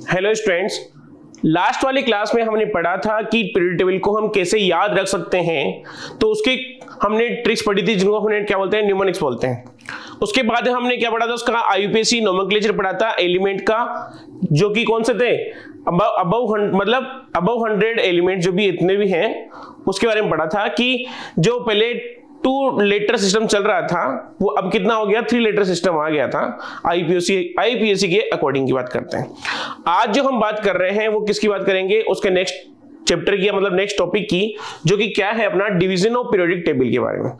Hello students, last वाली class में हमने पढ़ा था कि पीरियड टेबल को हम कैसे याद रख सकते हैं। तो उसके हमने ट्रिक्स पढ़ी थी जिनको हमने क्या बोलते हैं, न्यूमेरिक्स बोलते हैं। उसके बाद हमने क्या पढ़ा था, उसका आईयूपीएसी नोमेनक्लेचर पढ़ा था एलिमेंट का, जो कि कौन से थे, अबव 100 एलिमेंट जो भी इतने भी हैं उसके बारे में पढ़ा था कि जो पहले 2 लेटर सिस्टम चल रहा था वो अब कितना हो गया, 3 लेटर सिस्टम आ गया था। आईपीएसी के अकॉर्डिंग की बात करते हैं। आज जो हम बात कर रहे हैं वो किसकी बात करेंगे, उसके नेक्स्ट चैप्टर की, मतलब नेक्स्ट टॉपिक की, जो कि क्या है अपना डिवीजन ऑफ पीरियोडिक टेबल के बारे में।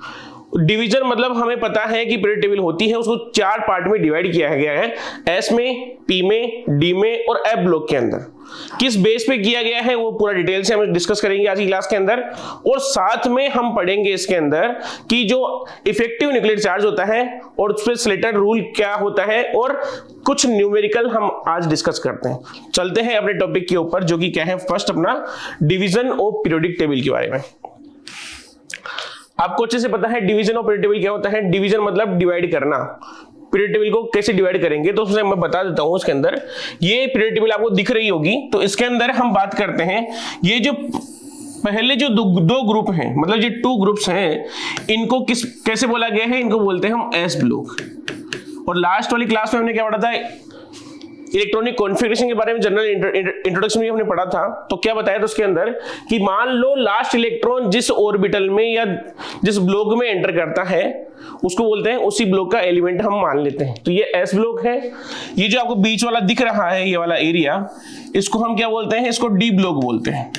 डिवीजन मतलब हमें पता है कि पीरियड टेबल होती है, उसको 4 पार्ट में डिवाइड किया गया है, एस में, पी में, डी में और एफ ब्लॉक के अंदर। किस बेस पे किया गया है वो पूरा डिटेल से हम डिस्कस करेंगे आज की क्लास के अंदर। और साथ में हम पढ़ेंगे इसके अंदर कि जो इफेक्टिव न्यूक्लियर चार्ज होता है और उस पर स्लेटर रूल क्या होता है और कुछ न्यूमेरिकल हम आज डिस्कस करते हैं। चलते हैं अपने टॉपिक के ऊपर, जो कि क्या है, फर्स्ट अपना डिवीजन ऑफ पीरियोडिक टेबल के बारे में। आपको अच्छे से पता है डिवीजन ऑफ पीरियड टेबल क्या होता है। डिवीजन मतलब डिवाइड करना। पीरियड टेबल को कैसे डिवाइड करेंगे तो उसमें मैं बता देता हूं। उसके अंदर ये पीरियड टेबल आपको दिख रही होगी, तो इसके अंदर हम बात करते हैं ये जो पहले जो दो ग्रुप हैं, मतलब ये 2 ग्रुप्स हैं, इनको कैसे बोला गया है, इनको बोलते हैं हम एस ब्लॉक। और लास्ट वाली क्लास में हमने क्या पढ़ा था, इलेक्ट्रॉनिक कॉन्फ़िगरेशन के बारे में जनरल इंट्रोडक्शन में हमने पढ़ा था। तो क्या बताया था उसके अंदर कि मान लो लास्ट इलेक्ट्रॉन जिस ऑर्बिटल में या जिस ब्लॉक में एंटर करता है उसको बोलते हैं, उसी ब्लॉक का एलिमेंट हम मान लेते हैं। तो ये एस ब्लॉक है। ये जो आपको बीच वाला दिख रहा है, ये वाला एरिया, इसको हम क्या बोलते हैं, इसको डी ब्लॉक बोलते हैं।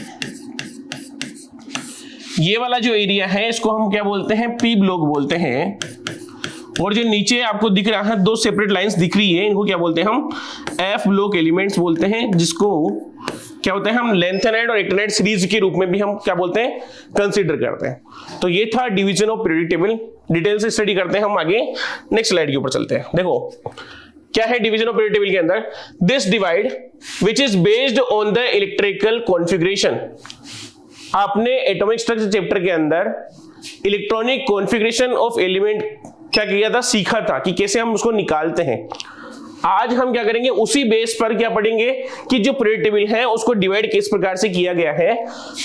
ये वाला जो एरिया है इसको हम क्या बोलते हैं, पी ब्लॉक बोलते हैं। और जो नीचे आपको दिख रहा है 2 सेपरेट लाइंस दिख रही है, इनको क्या बोलते हैं हम, एफ ब्लॉक एलिमेंट्स बोलते हैं, जिसको क्या बोलते हैं हम लेंथेनाइड और एक्टिनाइड सीरीज के रूप में भी हम क्या बोलते हैं, कंसीडर करते हैं। तो ये था division of periodic table. Detail से स्टडी करते हैं हम आगे। नेक्स्ट स्लाइड के ऊपर चलते हैं। देखो क्या है डिवीजन ऑफ पीरियोडिक टेबल के अंदर, this divide which is based on the electrical configuration. आपने एटॉमिक स्ट्रक्चर चैप्टर के अंदर इलेक्ट्रॉनिक कॉन्फ़िगरेशन ऑफ एलिमेंट क्या किया था, सीखा था कि कैसे हम उसको निकालते हैं। आज हम क्या करेंगे, उसी बेस पर क्या पढ़ेंगे कि जो पीरियड टेबल है उसको डिवाइड किस प्रकार से किया गया है।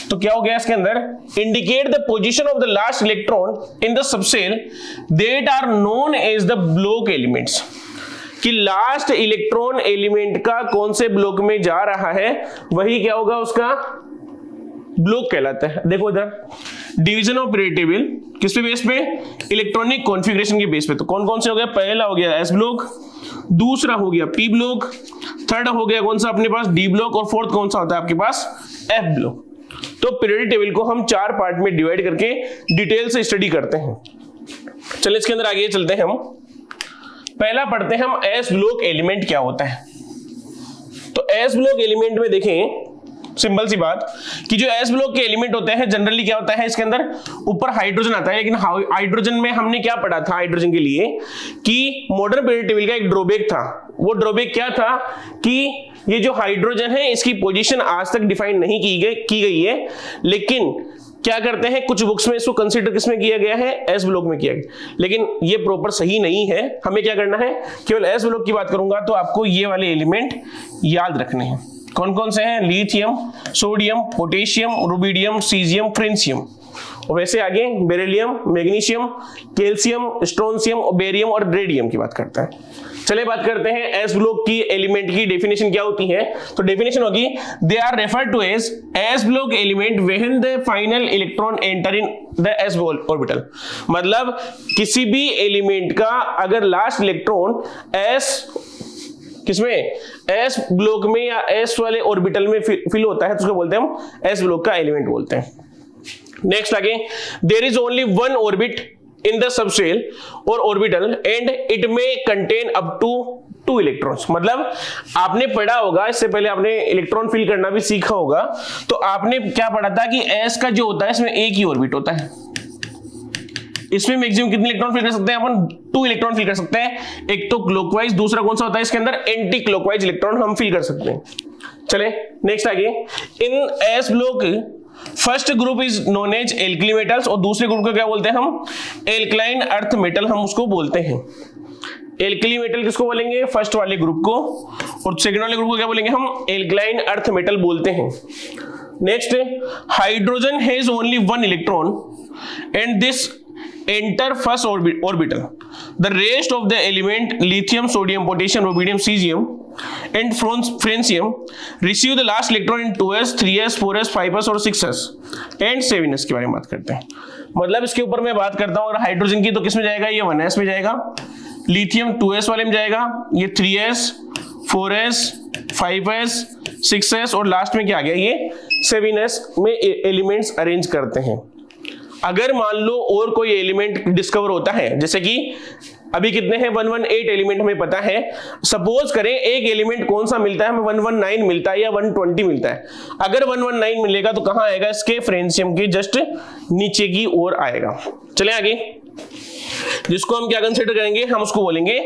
तो क्या हो गया इसके अंदर, indicate the position of the last electron in the subshell that are known as the block elements. कि लास्ट इलेक्ट्रॉन एलिमेंट का कौन से ब्लॉक में जा रहा है वही क्या होगा, उसका ब्लॉक कहलाता है। देखो इधर डिवीजन ऑफ पीरियड टेबल किस पे बेस पे, इलेक्ट्रॉनिक कॉन्फ़िगरेशन के बेस पे। तो कौन कौन से हो गया, पहला हो गया एस ब्लॉक, दूसरा हो गया पी ब्लॉक, थर्ड हो गया कौन सा अपने पास, डी ब्लॉक, और फोर्थ कौन सा होता है आपके पास, एफ ब्लॉक। तो पीरियड टेबल को हम 4 पार्ट में डिवाइड करके डिटेल से स्टडी करते हैं। चलिए इसके अंदर आगे चलते हैं हम। पहला पढ़ते हैं हम एस ब्लॉक एलिमेंट क्या होता है। तो एस ब्लॉक एलिमेंट में देखें, सिंपल सी बात कि जो एस ब्लॉक के एलिमेंट होते हैं जनरली क्या होता है, इसके अंदर ऊपर हाइड्रोजन आता है। लेकिन हाइड्रोजन में हमने क्या पढ़ा था हाइड्रोजन के लिए, कि मॉडर्न पीरियड टेबल का एक ड्रॉबैक था। वो ड्रॉबैक क्या था कि ये जो हाइड्रोजन है इसकी पोजीशन आज तक डिफाइन नहीं की गई है। लेकिन क्या करते हैं, कुछ बुक्स में इसको कंसीडर किसमें किया गया है, एस ब्लॉक में किया गया। लेकिन ये प्रॉपर सही नहीं है। हमें क्या करना है, केवल एस ब्लॉक की बात करूंगा तो आपको ये वाले एलिमेंट याद रखने हैं। कौन कौन से हैं, lithium, sodium, potassium, rubidium, caesium, francium. और वैसे आगे beryllium, magnesium, calcium, strontium, barium और रेडियम की बात करता है। चलिए बात करते हैं एस ब्लॉक की एलिमेंट की डेफिनेशन क्या होती है। तो डेफिनेशन होगी, they are referred to as s block element when the final electron enter in the s orbital. मतलब किसी भी एलिमेंट का अगर लास्ट इलेक्ट्रॉन एस किसमें, एस ब्लॉक में या एस वाले ऑर्बिटल में फिल होता है तो उसको बोलते हैं हम एस ब्लॉक का एलिमेंट बोलते हैं। नेक्स्ट आगे, there is only one orbit in the subshell और ऑर्बिटल एंड इट में कंटेन अप टू 2 इलेक्ट्रॉन्स। मतलब आपने पढ़ा होगा, इससे पहले आपने इलेक्ट्रॉन फिल करना भी सीखा होगा, तो आपने क्या पढ़ा था कि एस का जो होता है इसमें एक ही ऑर्बिट होता है। इसमें मैक्सिमम कितने इलेक्ट्रॉन फिल कर सकते हैं अपन, 2 इलेक्ट्रॉन फिल कर सकते हैं। एक तो क्लॉकवाइज, दूसरा कौन सा होता है इसके अंदर, एंटी क्लॉकवाइज इलेक्ट्रॉन हम फिल कर सकते हैं। चले नेक्स्ट आगे, in S block first group is known as alkali metals और दूसरे ग्रुप को क्या बोलते हैं हम, एल्कलाइन अर्थ मेटल हम उसको बोलते हैं। एल्कली मेटल किसको बोलेंगे? फर्स्ट वाले ग्रुप को। और सेकंड वाले ग्रुप को क्या बोलेंगे हम? एल्कलाइन अर्थ मेटल बोलते हैं। Next, hydrogen has only one electron and this enter first orbital. The rest of the element lithium, sodium, potassium, rubidium, caesium and francium receive the last electron in 2s, 3s, 4s, 5s और 6s and 7s के बारे में बात करते हैं। मतलब इसके ऊपर मैं बात करता हूं अगर हाइड्रोजन की, तो किस में जाएगा? ये 1s में जाएगा। लिथियम 2s वाले में जाएगा। ये 3s, 4s, 5s, 6s और लास्ट में क्या आ गया? ये 7s में एलिमेंट्स अरेंज करते हैं। अगर मान लो और कोई एलिमेंट डिस्कवर होता है, जैसे कि अभी कितने हैं? 118 एलिमेंट हमें पता है। सपोज करें एक एलिमेंट कौन सा मिलता है हमें? 119 मिलता है या 120 मिलता है। अगर 119 मिलेगा तो कहां आएगा? इसके फ्रेंसियम के जस्ट नीचे की ओर आएगा। चले आगे, जिसको हम क्या कंसीडर करेंगे? हम उसको बोलेंगे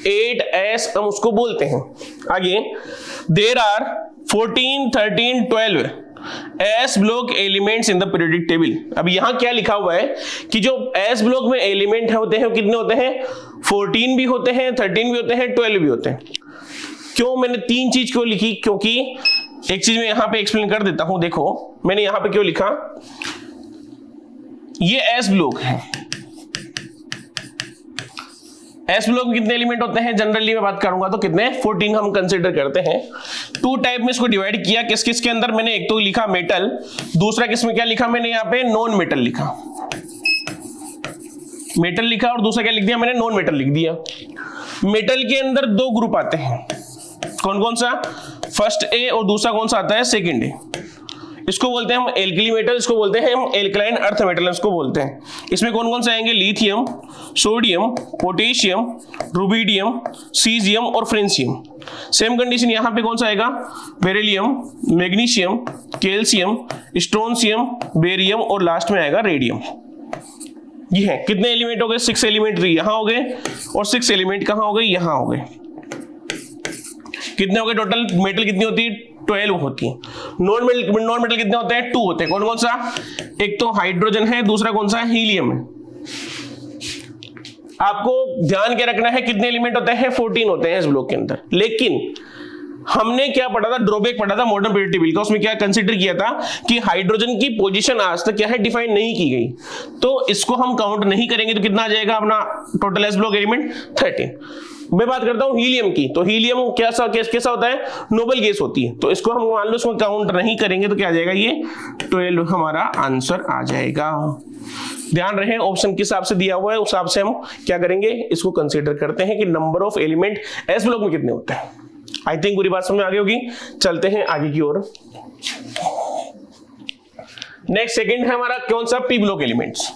8s, हम उसको बोलते हैं। आगे, there are 14, 13, 12 s block elements in the periodic table. अब यहां क्या लिखा हुआ है कि जो एस ब्लॉक में एलिमेंट होते हैं कितने होते हैं? 14 भी होते हैं, 13 भी होते हैं, 12 भी होते हैं। क्यों मैंने 3 चीज क्यों लिखी? क्योंकि एक चीज मैं यहां पे एक्सप्लेन कर देता हूं। देखो मैंने यहां पे क्यों लिखा, ये एस ब्लॉक है। एस ब्लॉक में कितने एलिमेंट होते हैं? जनरली मैं बात करूंगा तो कितने? 14 हम कंसीडर करते हैं। 2 टाइप में इसको डिवाइड किया। किस किस के अंदर? मैंने एक तो लिखा मेटल, दूसरा किस में क्या लिखा मैंने? यहाँ पे नॉन मेटल लिखा। मेटल लिखा और दूसरा क्या लिख दिया मैंने? नॉन मेटल लिख दिया। मेटल के अंदर 2 ग्रुप आते हैं। कौन कौन सा? फर्स्ट ए और दूसरा कौन सा आता है? सेकेंड ए। इसको बोलते हैं हम एल्कली मेटल, इसको बोलते हैं हम एल्कलाइन अर्थ मेटल, इसको बोलते हैं। इसमें कौन कौन से आएंगे? Lithium, sodium, potassium, rubidium, caesium और फ्रेंसियम। सेम कंडीशन यहां पे कौन सा आएगा? Beryllium, magnesium, calcium, strontium, barium और लास्ट में आएगा रेडियम। ये है कितने एलिमेंट हो गए? 6 एलिमेंट यहां हो गए और 6 एलिमेंट कहां हो गए? यहां हो गए। कितने हो गए टोटल? मेटल कितनी होती है? 12 होती है। नॉन मेटल कितने होते हैं? 2 होते हैं। कौन कौन सा? एक तो हाइड्रोजन है, दूसरा कौन सा है? हीलियम है। आपको ध्यान क्या रखना है? कितने एलिमेंट होते हैं? 14 होते हैं इस ब्लॉक के अंदर। लेकिन हमने क्या पढ़ा था? ड्रॉबैक पढ़ा था मॉडर्न पीरियोडिक टेबल का। उसमें क्या कंसीडर किया था कि हाइड्रोजन की पोजीशन आज तक क्या है? डिफाइन नहीं की गई, तो इसको हम काउंट नहीं करेंगे। तो कितना आ जाएगा अपना टोटल एस ब्लॉक एलिमेंट? 13। मैं बात करता हूं हीलियम की, तो हीलियम कैसा होता है? नोबल गैस होती है, तो इसको हम मान लो इसको काउंट नहीं करेंगे तो क्या आ जाएगा? ये 12 हमारा आंसर आ जाएगा। ध्यान रहे ऑप्शन किस हिसाब से दिया हुआ है उस हिसाब से हम क्या करेंगे? इसको कंसीडर करते हैं कि number of element S block में कितने होते हैं। आई थिंक पूरी बात समझ में आ गई होगी। चलते हैं आगे की ओर। नेक्स्ट सेकंड है हमारा कौन सा? P block elements.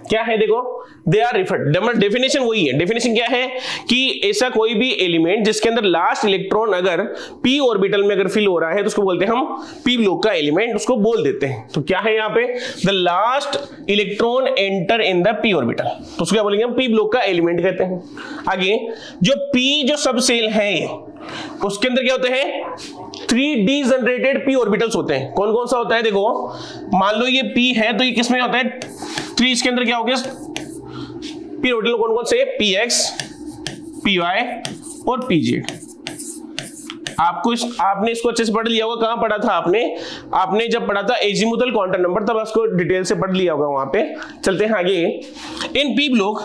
क्या है? देखो, दे आर रिफर्ड, डेफिनेशन वही है। डेफिनेशन क्या है कि ऐसा कोई भी एलिमेंट जिसके अंदर लास्ट इलेक्ट्रॉन अगर p ऑर्बिटल में अगर फिल हो रहा है तो उसको बोलते हैं हम p ब्लॉक का एलिमेंट, उसको बोल देते हैं। तो क्या है यहाँ पे? The last electron enter in the p orbital, तो उसको क्या बोलेंगे हम? p ब्लॉक का एलिमेंट कहते हैं। आगे, जो p जो सब सेल है उसके अंदर क्या होते हैं? 3 डीजनरेटेड p ऑर्बिटल्स होते हैं। कौन कौन सा होता है? देखो, मान लो ये p है तो ये किसमें होता है? 3। इसके अंदर क्या हो गया? p ऑर्बिटल कौन कौन से? px, py और pz। आपने इसको अच्छे से पढ़ लिया होगा। कहां पढ़ा था आपने जब पढ़ा था एजीमुथल क्वांटम नंबर, तब उसको डिटेल से पढ़ लिया होगा वहां पे। चलते हैं आगे। In p block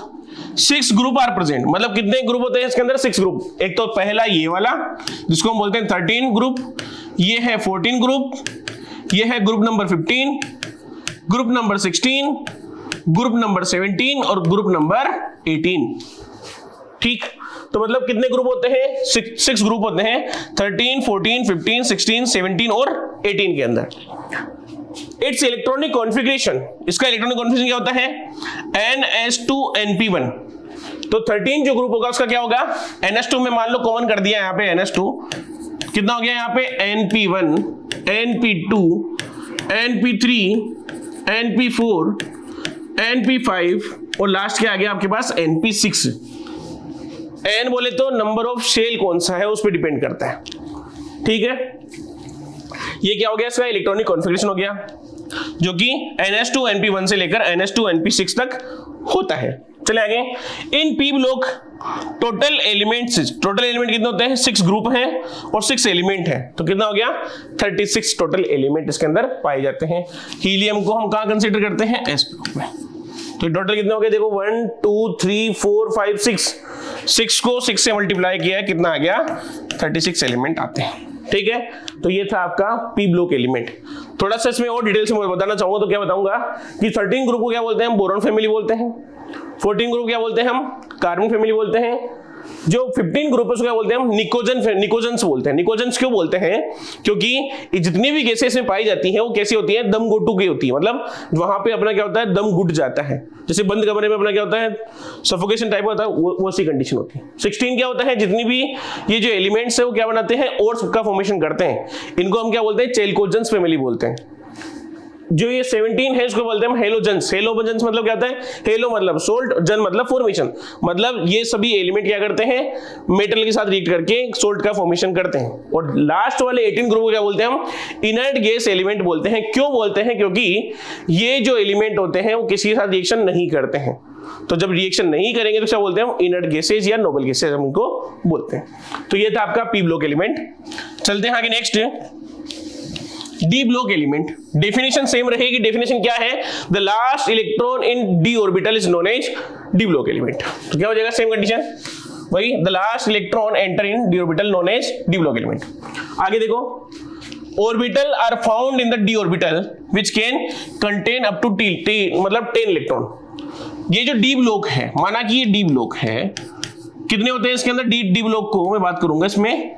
6 group are present. मतलब कितने ग्रुप होते हैं इसके अंदर? 6 ग्रुप। एक तो पहला ये वाला जिसको हम बोलते हैं 13 ग्रुप, ये है 14 ग्रुप, ये है group number 15, group number 16, group number 17 और ग्रुप नंबर 18। ठीक, तो मतलब कितने ग्रुप होते हैं? 6 ग्रुप होते हैं 13, 14, 15, 16, 17 और 18 के अंदर। इट्स इलेक्ट्रॉनिक कॉन्फ़िगरेशन, इसका इलेक्ट्रॉनिक कॉन्फ़िगरेशन क्या होता है? NS2NP1। तो 13 जो ग्रुप होगा उसका क्या होगा? NS2 में मान लो कॉमन कर दिया यहाँ पे NS2, कितना हो गया यहाँ पे? NP1, NP2, NP3, NP4, NP5 और लास्ट क्या आ गया आपके पास? NP6। N बोले तो नंबर ऑफ शेल कौन सा है उस पर डिपेंड करता है। ठीक है, ये क्या हो गया? इसका इलेक्ट्रॉनिक कॉन्फ़िगरेशन हो गया, जो कि NS2NP1 से लेकर NS2NP6 तक होता है। चले आगे। In P block total element कितने होते हैं? 6 ग्रुप हैं और 6 एलिमेंट हैं, तो कितना हो गया? 36 टोटल एलिमेंट इसके अंदर पाए जाते हैं। हीलियम को हम कहां कंसीडर करते हैं? एस ब्लॉक में। तो टोटल कितने हो गए? देखो 1 2 3 4 5 6 को 6 से मल्टीप्लाई किया है, कितना आ गया? 36 एलिमेंट आते हैं। ठीक है, तो ये था आपका पी ब्लॉक एलिमेंट। थोड़ा सा इसमें और डिटेल से मैं बताना चाहूंगा तो क्या बताऊंगा कि 13 ग्रुप को क्या बोलते हैं? हम बोरॉन फैमिली बोलते हैं। 14 ग्रुप क्या बोलते हैं? हम कार्बन फैमिली बोलते हैं। जो 15 ग्रुप है उसको क्या बोलते हैं? हम निकोजेंस बोलते हैं। निकोजेंस क्यों बोलते हैं? क्योंकि जितनी भी गैसें इसमें पाई जाती हैं वो कैसी होती हैं? दम घुटू की होती है, मतलब वहां पे अपना क्या होता है? दम घुट जाता है। जैसे बंद कमरे में अपना क्या होता है? सफोकेशन टाइप होता है, वो सी कंडीशन होती है। 16 क्या होता है? जितनी भी ये जो एलिमेंट्स है वो क्या बनाते हैं? और का फॉर्मेशन करते हैं। इनको हम क्या बोलते हैं? चेलकोजेंस फैमिली बोलते हैं। जो ये 17 है इसको बोलते हैं हम हेलोजेंस। हेलोजेंस मतलब क्या होता है? हेलो मतलब सोल्ट, जन मतलब फॉर्मेशन, मतलब ये सभी एलिमेंट क्या करते हैं? मेटल के साथ रिएक्ट करके सोल्ट का फॉर्मेशन करते हैं। और लास्ट वाले 18 ग्रुप को क्या बोलते हैं? हम इनर्ट गैस एलिमेंट बोलते हैं। क्यों बोलते हैं? क्योंकि ये जो एलिमेंट होते हैं वो किसी के साथ रिएक्शन नहीं करते हैं। तो जब रिएक्शन नहीं करेंगे तो क्या बोलते हैं? हम इनर्ट गैसेज या नोबल गैसेज हम उनको बोलते हैं। तो ये था आपका पी ब्लॉक एलिमेंट। चलते हैं आगे next, d block element. Definition same रहेगी। डेफिनेशन क्या है? The last electron in d orbital is known as d block element. तो क्या हो जाएगा? सेम कंडीशन वही, the last electron enter in d orbital known as d block element. आगे देखो, orbital are found in the d orbital which can contain up to मतलब 10 electron. ये जो डी ब्लॉक है, माना कि ये डी ब्लॉक है, कितने होते हैं इसके अंदर? डी ब्लॉक को मैं बात करूंगा इसमें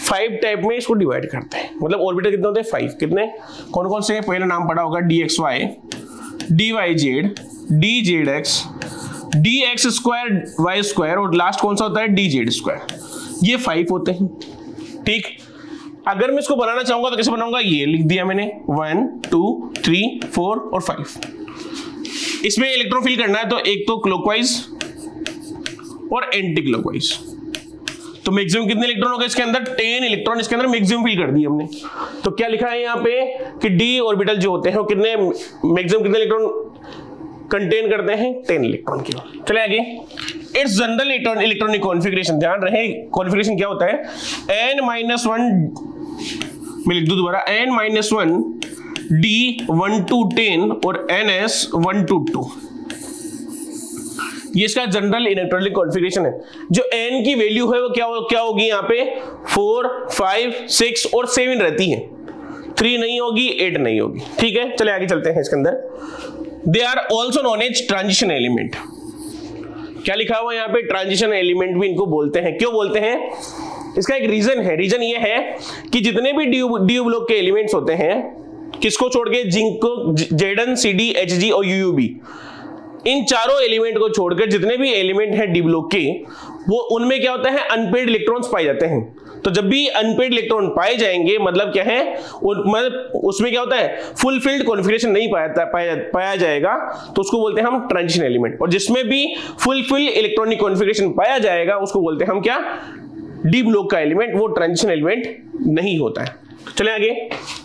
5 टाइप में इसको डिवाइड करते हैं। मतलब ऑर्बिटल कितने होते हैं? 5। कितने? कौन कौन से? पहला नाम पढ़ा होगा DXY, DYZ, DZX, DX2 Y2 और लास्ट कौन सा होता है? DZ2। ये 5 होते हैं। ठीक, अगर मैं इसको बनाना चाहूंगा तो कैसे बनाऊंगा? ये लिख दिया मैंने 1 2 3 4 और 5। इसमें इलेक्ट्रॉन फिल करना है तो एक तो क्लॉकवाइज और एंटी क्लॉकवाइज। तो मैक्सिमम कितने इलेक्ट्रॉन हो गए इसके अंदर? 10 इलेक्ट्रॉन इसके अंदर मैक्सिमम फिल कर दिए हमने। तो क्या लिखा है यहाँ पे कि डी ऑर्बिटल जो होते हैं वो कितने मैक्सिमम कितने इलेक्ट्रॉन कंटेन करते हैं? 10 इलेक्ट्रॉन की। चले आगे, इट्स जनरल इलेक्ट्रॉनिक कॉन्फ़िगरेशन। ध्यान रहे कॉन्फ़िगरेशन क्या होता है? n-1, मैं लिख दूं दोबारा, n-1 d1 to 10 और ns 1 to 2। ये इसका जनरल इलेक्ट्रॉनिक कॉन्फ़िगरेशन है। जो n की वैल्यू है वो क्या होगी? यहाँ पे 4 5 6 और 7 रहती है, 3 नहीं होगी, 8 नहीं होगी। ठीक है, चले आगे चलते हैं इसके अंदर। They are also known as transition element. क्या लिखा हुआ यहाँ पे? ट्रांजिशन एलिमेंट भी इनको बोलते हैं। क्यों बोलते हैं? इसका एक रीजन है। रीजन ये है कि जितने भी डी ब्लॉक के एलिमेंट्स होते हैं, किसको छोड़ के? जिंक को, Zn, Cd, Hg और UUB, इन चारों एलिमेंट को छोड़कर जितने भी एलिमेंट हैं डी ब्लॉक के, वो उनमें क्या होता है? अनपेड इलेक्ट्रॉन्स पाए जाते हैं। तो जब भी अनपेड इलेक्ट्रॉन पाए जाएंगे मतलब क्या है? मतलब उसमें क्या होता है? फुलफिल्ड कॉन्फ़िगरेशन नहीं पाया जाएगा, तो उसको बोलते हैं हम ट्रांजिशन एलिमेंट। और जिसमें भी फुलफिल इलेक्ट्रॉनिक कॉन्फ़िगरेशन पाया जाएगा उसको बोलते हैं हम क्या? डी ब्लॉक का एलिमेंट। वो ट्रांजिशन एलिमेंट नहीं होता है। चले आगे,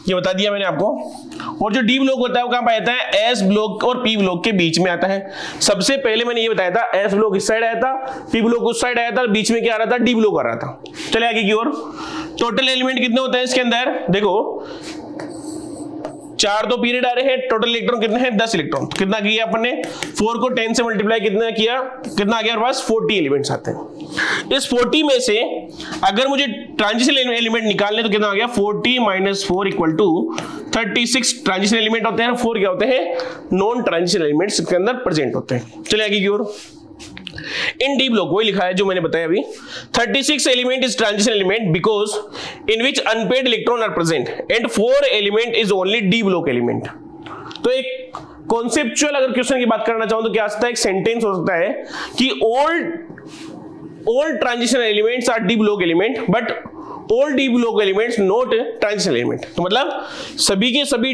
ये बता दिया मैंने आपको। और जो डी ब्लॉक होता है वो कहां पाया जाता है? एस ब्लॉक और पी ब्लॉक के बीच में आता है। सबसे पहले मैंने ये बताया था, एस ब्लॉक इस साइड आया था, पी ब्लॉक उस साइड आया था, बीच में क्या आ रहा था? डी ब्लॉक आ रहा था। चले आगे की ओर। टोटल एलिमेंट कितने होते हैं इसके अंदर? देखो 4 तो पीरियड आ रहे हैं। टोटल इलेक्ट्रॉन कितने हैं? 10 इलेक्ट्रॉन। कितना किया अपन ने? 4 को 10 से मल्टीप्लाई कितना किया? कितना आ गया? हमारे पास 40 एलिमेंट्स आते हैं। इस 40 में से अगर मुझे ट्रांजिशन एलिमेंट निकालने तो कितना आ गया? 40 - 4 = 36 ट्रांजिशन एलिमेंट होते हैं। 4 क्या होते हैं? नॉन ट्रांजिशन एलिमेंट्स इसके अंदर प्रेजेंट होते हैं। चलिए आगे की ओर। इन डी ब्लॉक वही लिखा है जो मैंने बताया अभी। 36 element is transition element because in which unpaired electron are present and 4 element is only d block element. तो एक कॉन्सेप्चुअल अगर क्वेश्चन की बात करना चाहूं तो क्या आ सकता है? एक सेंटेंस हो सकता है कि all transition elements are d block element but all d block elements not transition element। तो मतलब सभी के सभी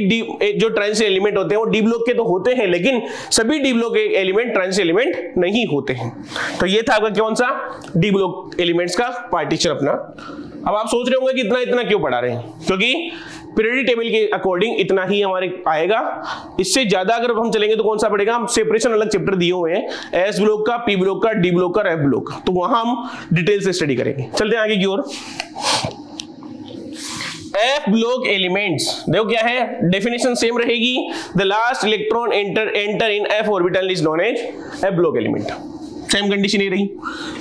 जो ट्रांजिशन एलिमेंट होते हैं वो डी ब्लॉक के तो होते हैं, लेकिन सभी D block element transition element नहीं होते हैं। तो ये था आपका कौन सा? डी ब्लॉक एलिमेंट्स का पार्टीशन अपना। अब आप सोच रहे होंगे कि इतना क्यों पढ़ा रहे हैं? क्योंकि पीरियोडिक टेबल के अकॉर्डिंग इतना ही हमारे आएगा। इससे ज्यादा अगर हम चलेंगे तो कौन सा पड़ेगा, हम सेपरेशन अलग चैप्टर दिए हुए हैं, एस ब्लॉक का, पी ब्लॉक का, डी ब्लॉक का, एफ ब्लॉक का, तो वहां हम डिटेल से स्टडी करेंगे। चलते हैं आगे की ओर। एफ ब्लॉक एलिमेंट्स देखो क्या है, डेफिनेशन सेम रहेगी, the last electron enter in F orbital is known as F block element. Same condition ही रही।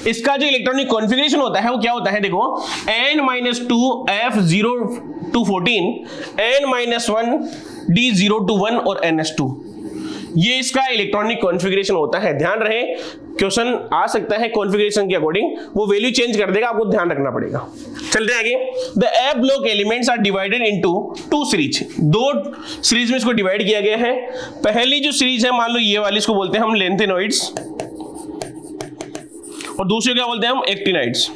इसका जो इलेक्ट्रॉनिक कॉन्फ़िगरेशन होता है वो क्या होता है, देखो n-2 f0 to 14, n-1 d0 to 1 और ns2, ये इसका इलेक्ट्रॉनिक कॉन्फ़िगरेशन होता है। ध्यान रहे क्वेश्चन आ सकता है कॉन्फ़िगरेशन के अकॉर्डिंग, वो वैल्यू चेंज कर देगा, आपको ध्यान रखना पड़ेगा। चलते हैं आगे। The f block elements are divided into 2 series, 2 series में इसको डिवाइड किया गया है। पहली जो सीरीज है मान लो ये वाली, इसको बोलते हैं हम लेंथेनॉइड्स, और दूसरे क्या बोलते हैं हम एक्टिनाइड्स।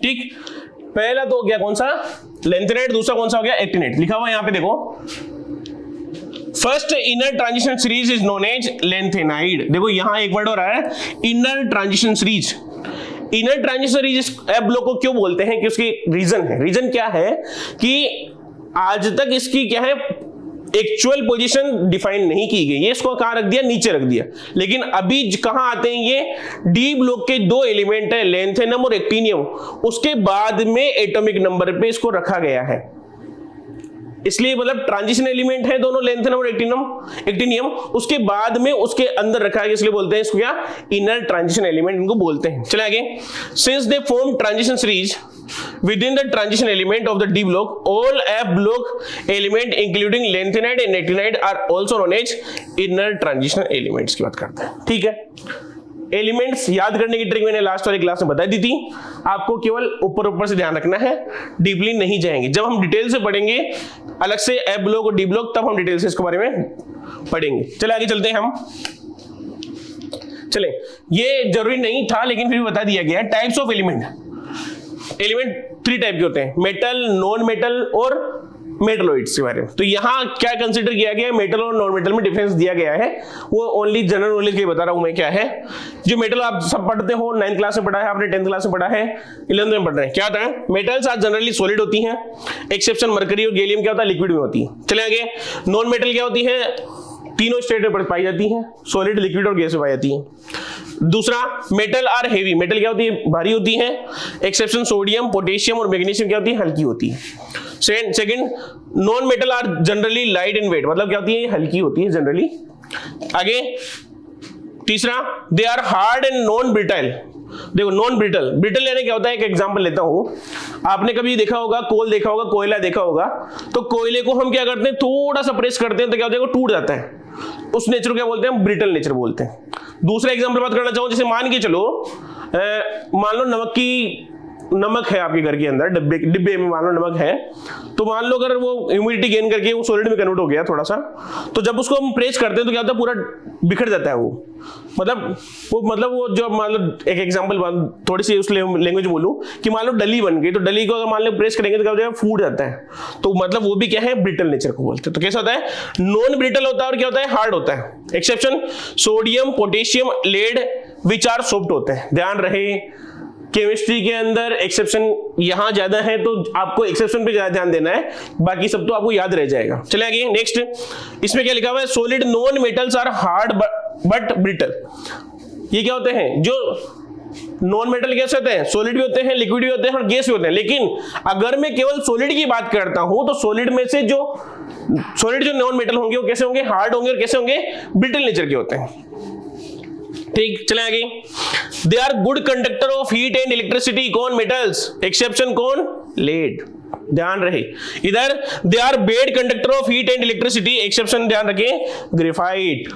ठीक, पहला तो हो गया कौन सा, लेंथेनाइड, दूसरा कौन सा हो गया, एक्टिनाइड। लिखा हुआ यहां पे देखो, first inner transition series is known as lanthanide. देखो यहां एक वर्ड हो रहा है inner transition series. Inner transition series f block को क्यों बोलते हैं कि उसकी रीजन है, रीजन क्या है कि आज तक इसकी क्या है, एक्चुअल पोजीशन डिफाइन नहीं की गई है, इसको कहां रख दिया, नीचे रख दिया। लेकिन अभी कहां आते हैं ये, डी ब्लॉक के 2 एलिमेंट है, लेंथेनम और एक्टिनियम, उसके बाद में एटॉमिक नंबर पे इसको रखा गया है, इसलिए मतलब ट्रांजिशन एलिमेंट है दोनों, लेंथेनम और एक्टिनियम, उसके बाद में उसके अंदर रखा है, इसलिए बोलते हैं इसको क्या, इनर ट्रांजिशन एलिमेंट इनको बोलते हैं। चले आगे। Since they form transition series within the transition element of the D block, all F block element including lanthanide and actinide are also known as inner transition elements की बात करते हैं। ठीक है, एलिमेंट्स याद करने की ट्रिक मैंने लास्ट वाली क्लास में बता दी थी, आपको केवल ऊपर ऊपर से ध्यान रखना है, डीपली नहीं जाएंगे। जब हम डिटेल से पढ़ेंगे अलग से एफ ब्लॉक और डी ब्लॉक, तब हम डिटेल से इसके बारे में पढ़ेंगे। चले आगे चलते हैं हम। चले, ये जरूरी नहीं था लेकिन फिर भी बता दिया गया। टाइप्स ऑफ एलिमेंट 3 टाइप के होते हैं, मेटल, नॉन मेटल और मेटलॉइड्स के बारे में। तो यहां क्या कंसीडर किया गया है, मेटल और नॉन मेटल में डिफरेंस दिया गया है, वो ओनली जनरल नॉलेज के बता रहा हूं मैं क्या है। जो मेटल आप सब पढ़ते हो, 9th क्लास में पढ़ा है आपने, 10th क्लास में पढ़ा है, 11th में पढ़ रहे हैं, क्या होता है, मेटल्स आज जनरली सॉलिड होती हैं, एक्सेप्शन मरकरी और गैलियम क्या होता है, लिक्विड में होती है। चले आगे। नॉन मेटल क्या होती है, तीनों स्टेट में पाई जाती है, सॉलिड, लिक्विड और गैस में पाई जाती है। दूसरा, मेटल आर हेवी, मेटल क्या होती है, भारी होती है, एक्सेप्शन सोडियम, पोटेशियम और मैग्नीशियम क्या होती है, हल्की होती है। Second, non metal are generally light in weight, मतलब क्या होती है, हल्की होती है जनरली। आगे तीसरा, they are hard and non brittle. देखो नॉन ब्रिटल, ब्रिटल यानी क्या होता है, एक एग्जांपल लेता हूं, आपने कभी देखा होगा, कोल देखा होगा, कोयला देखा होगा, तो कोयले को हम क्या करते हैं, थोड़ा सा प्रेस करते हैं तो क्या होता है, वो टूट जाता है, उस नेचर को क्या बोलते हैं, ब्रिटल नेचर बोलते हैं। दूसरा एग्जांपल बात करना चाहूं, जैसे मान के चलो, मान लो नमक है आपके घर के अंदर, डिब्बे में मान लो नमक है, तो मान लो अगर वो ह्यूमिडिटी गेन करके वो सॉलिड में कन्वर्ट हो गया थोड़ा सा, तो जब उसको हम प्रेस करते हैं तो क्या होता है, पूरा बिखर जाता है वो। मतलब वो जो मान लो एक एग्जांपल थोड़ी सी उस लैंग्वेज बोलूं कि मान लो डली बन गई, तो डली को अगर मान लो प्रेस करेंगे तो क्या होता है, फूट जाता है, तो मतलब वो भी क्या है, ब्रिटल नेचर को बोलते हैं। तो कैसा होता है, नॉन ब्रिटल होता है और क्या होता है, हार्ड होता है। Exception sodium, potassium, lead which are soft होते हैं। ध्यान रहे केमिस्ट्री के अंदर एक्सेप्शन यहां ज्यादा है, तो आपको एक्सेप्शन पे ज्यादा ध्यान देना है, बाकी सब तो आपको याद रह जाएगा। चले आगे नेक्स्ट, इसमें क्या लिखा हुआ है, solid non metals are hard but brittle. ये क्या होते हैं, जो नॉन मेटल कैसे होते हैं, सॉलिड भी होते हैं, लिक्विड भी होते हैं और गैस भी होते हैं। लेकिन अगर मैं केवल सॉलिड की बात करता हूं तो सॉलिड में से जो सॉलिड जो नॉन मेटल होंगे वो कैसे होंगे, हार्ड होंगे और कैसे होंगे, ब्रिटल नेचर के होते हैं। ठीक, चले आगे। They are good conductor of heat and electricity, कौन, मेटल्स, एक्सेप्शन कौन, लेड। ध्यान रहे इधर, they are bad conductor of heat and electricity, exception ध्यान रखें, ग्रेफाइट।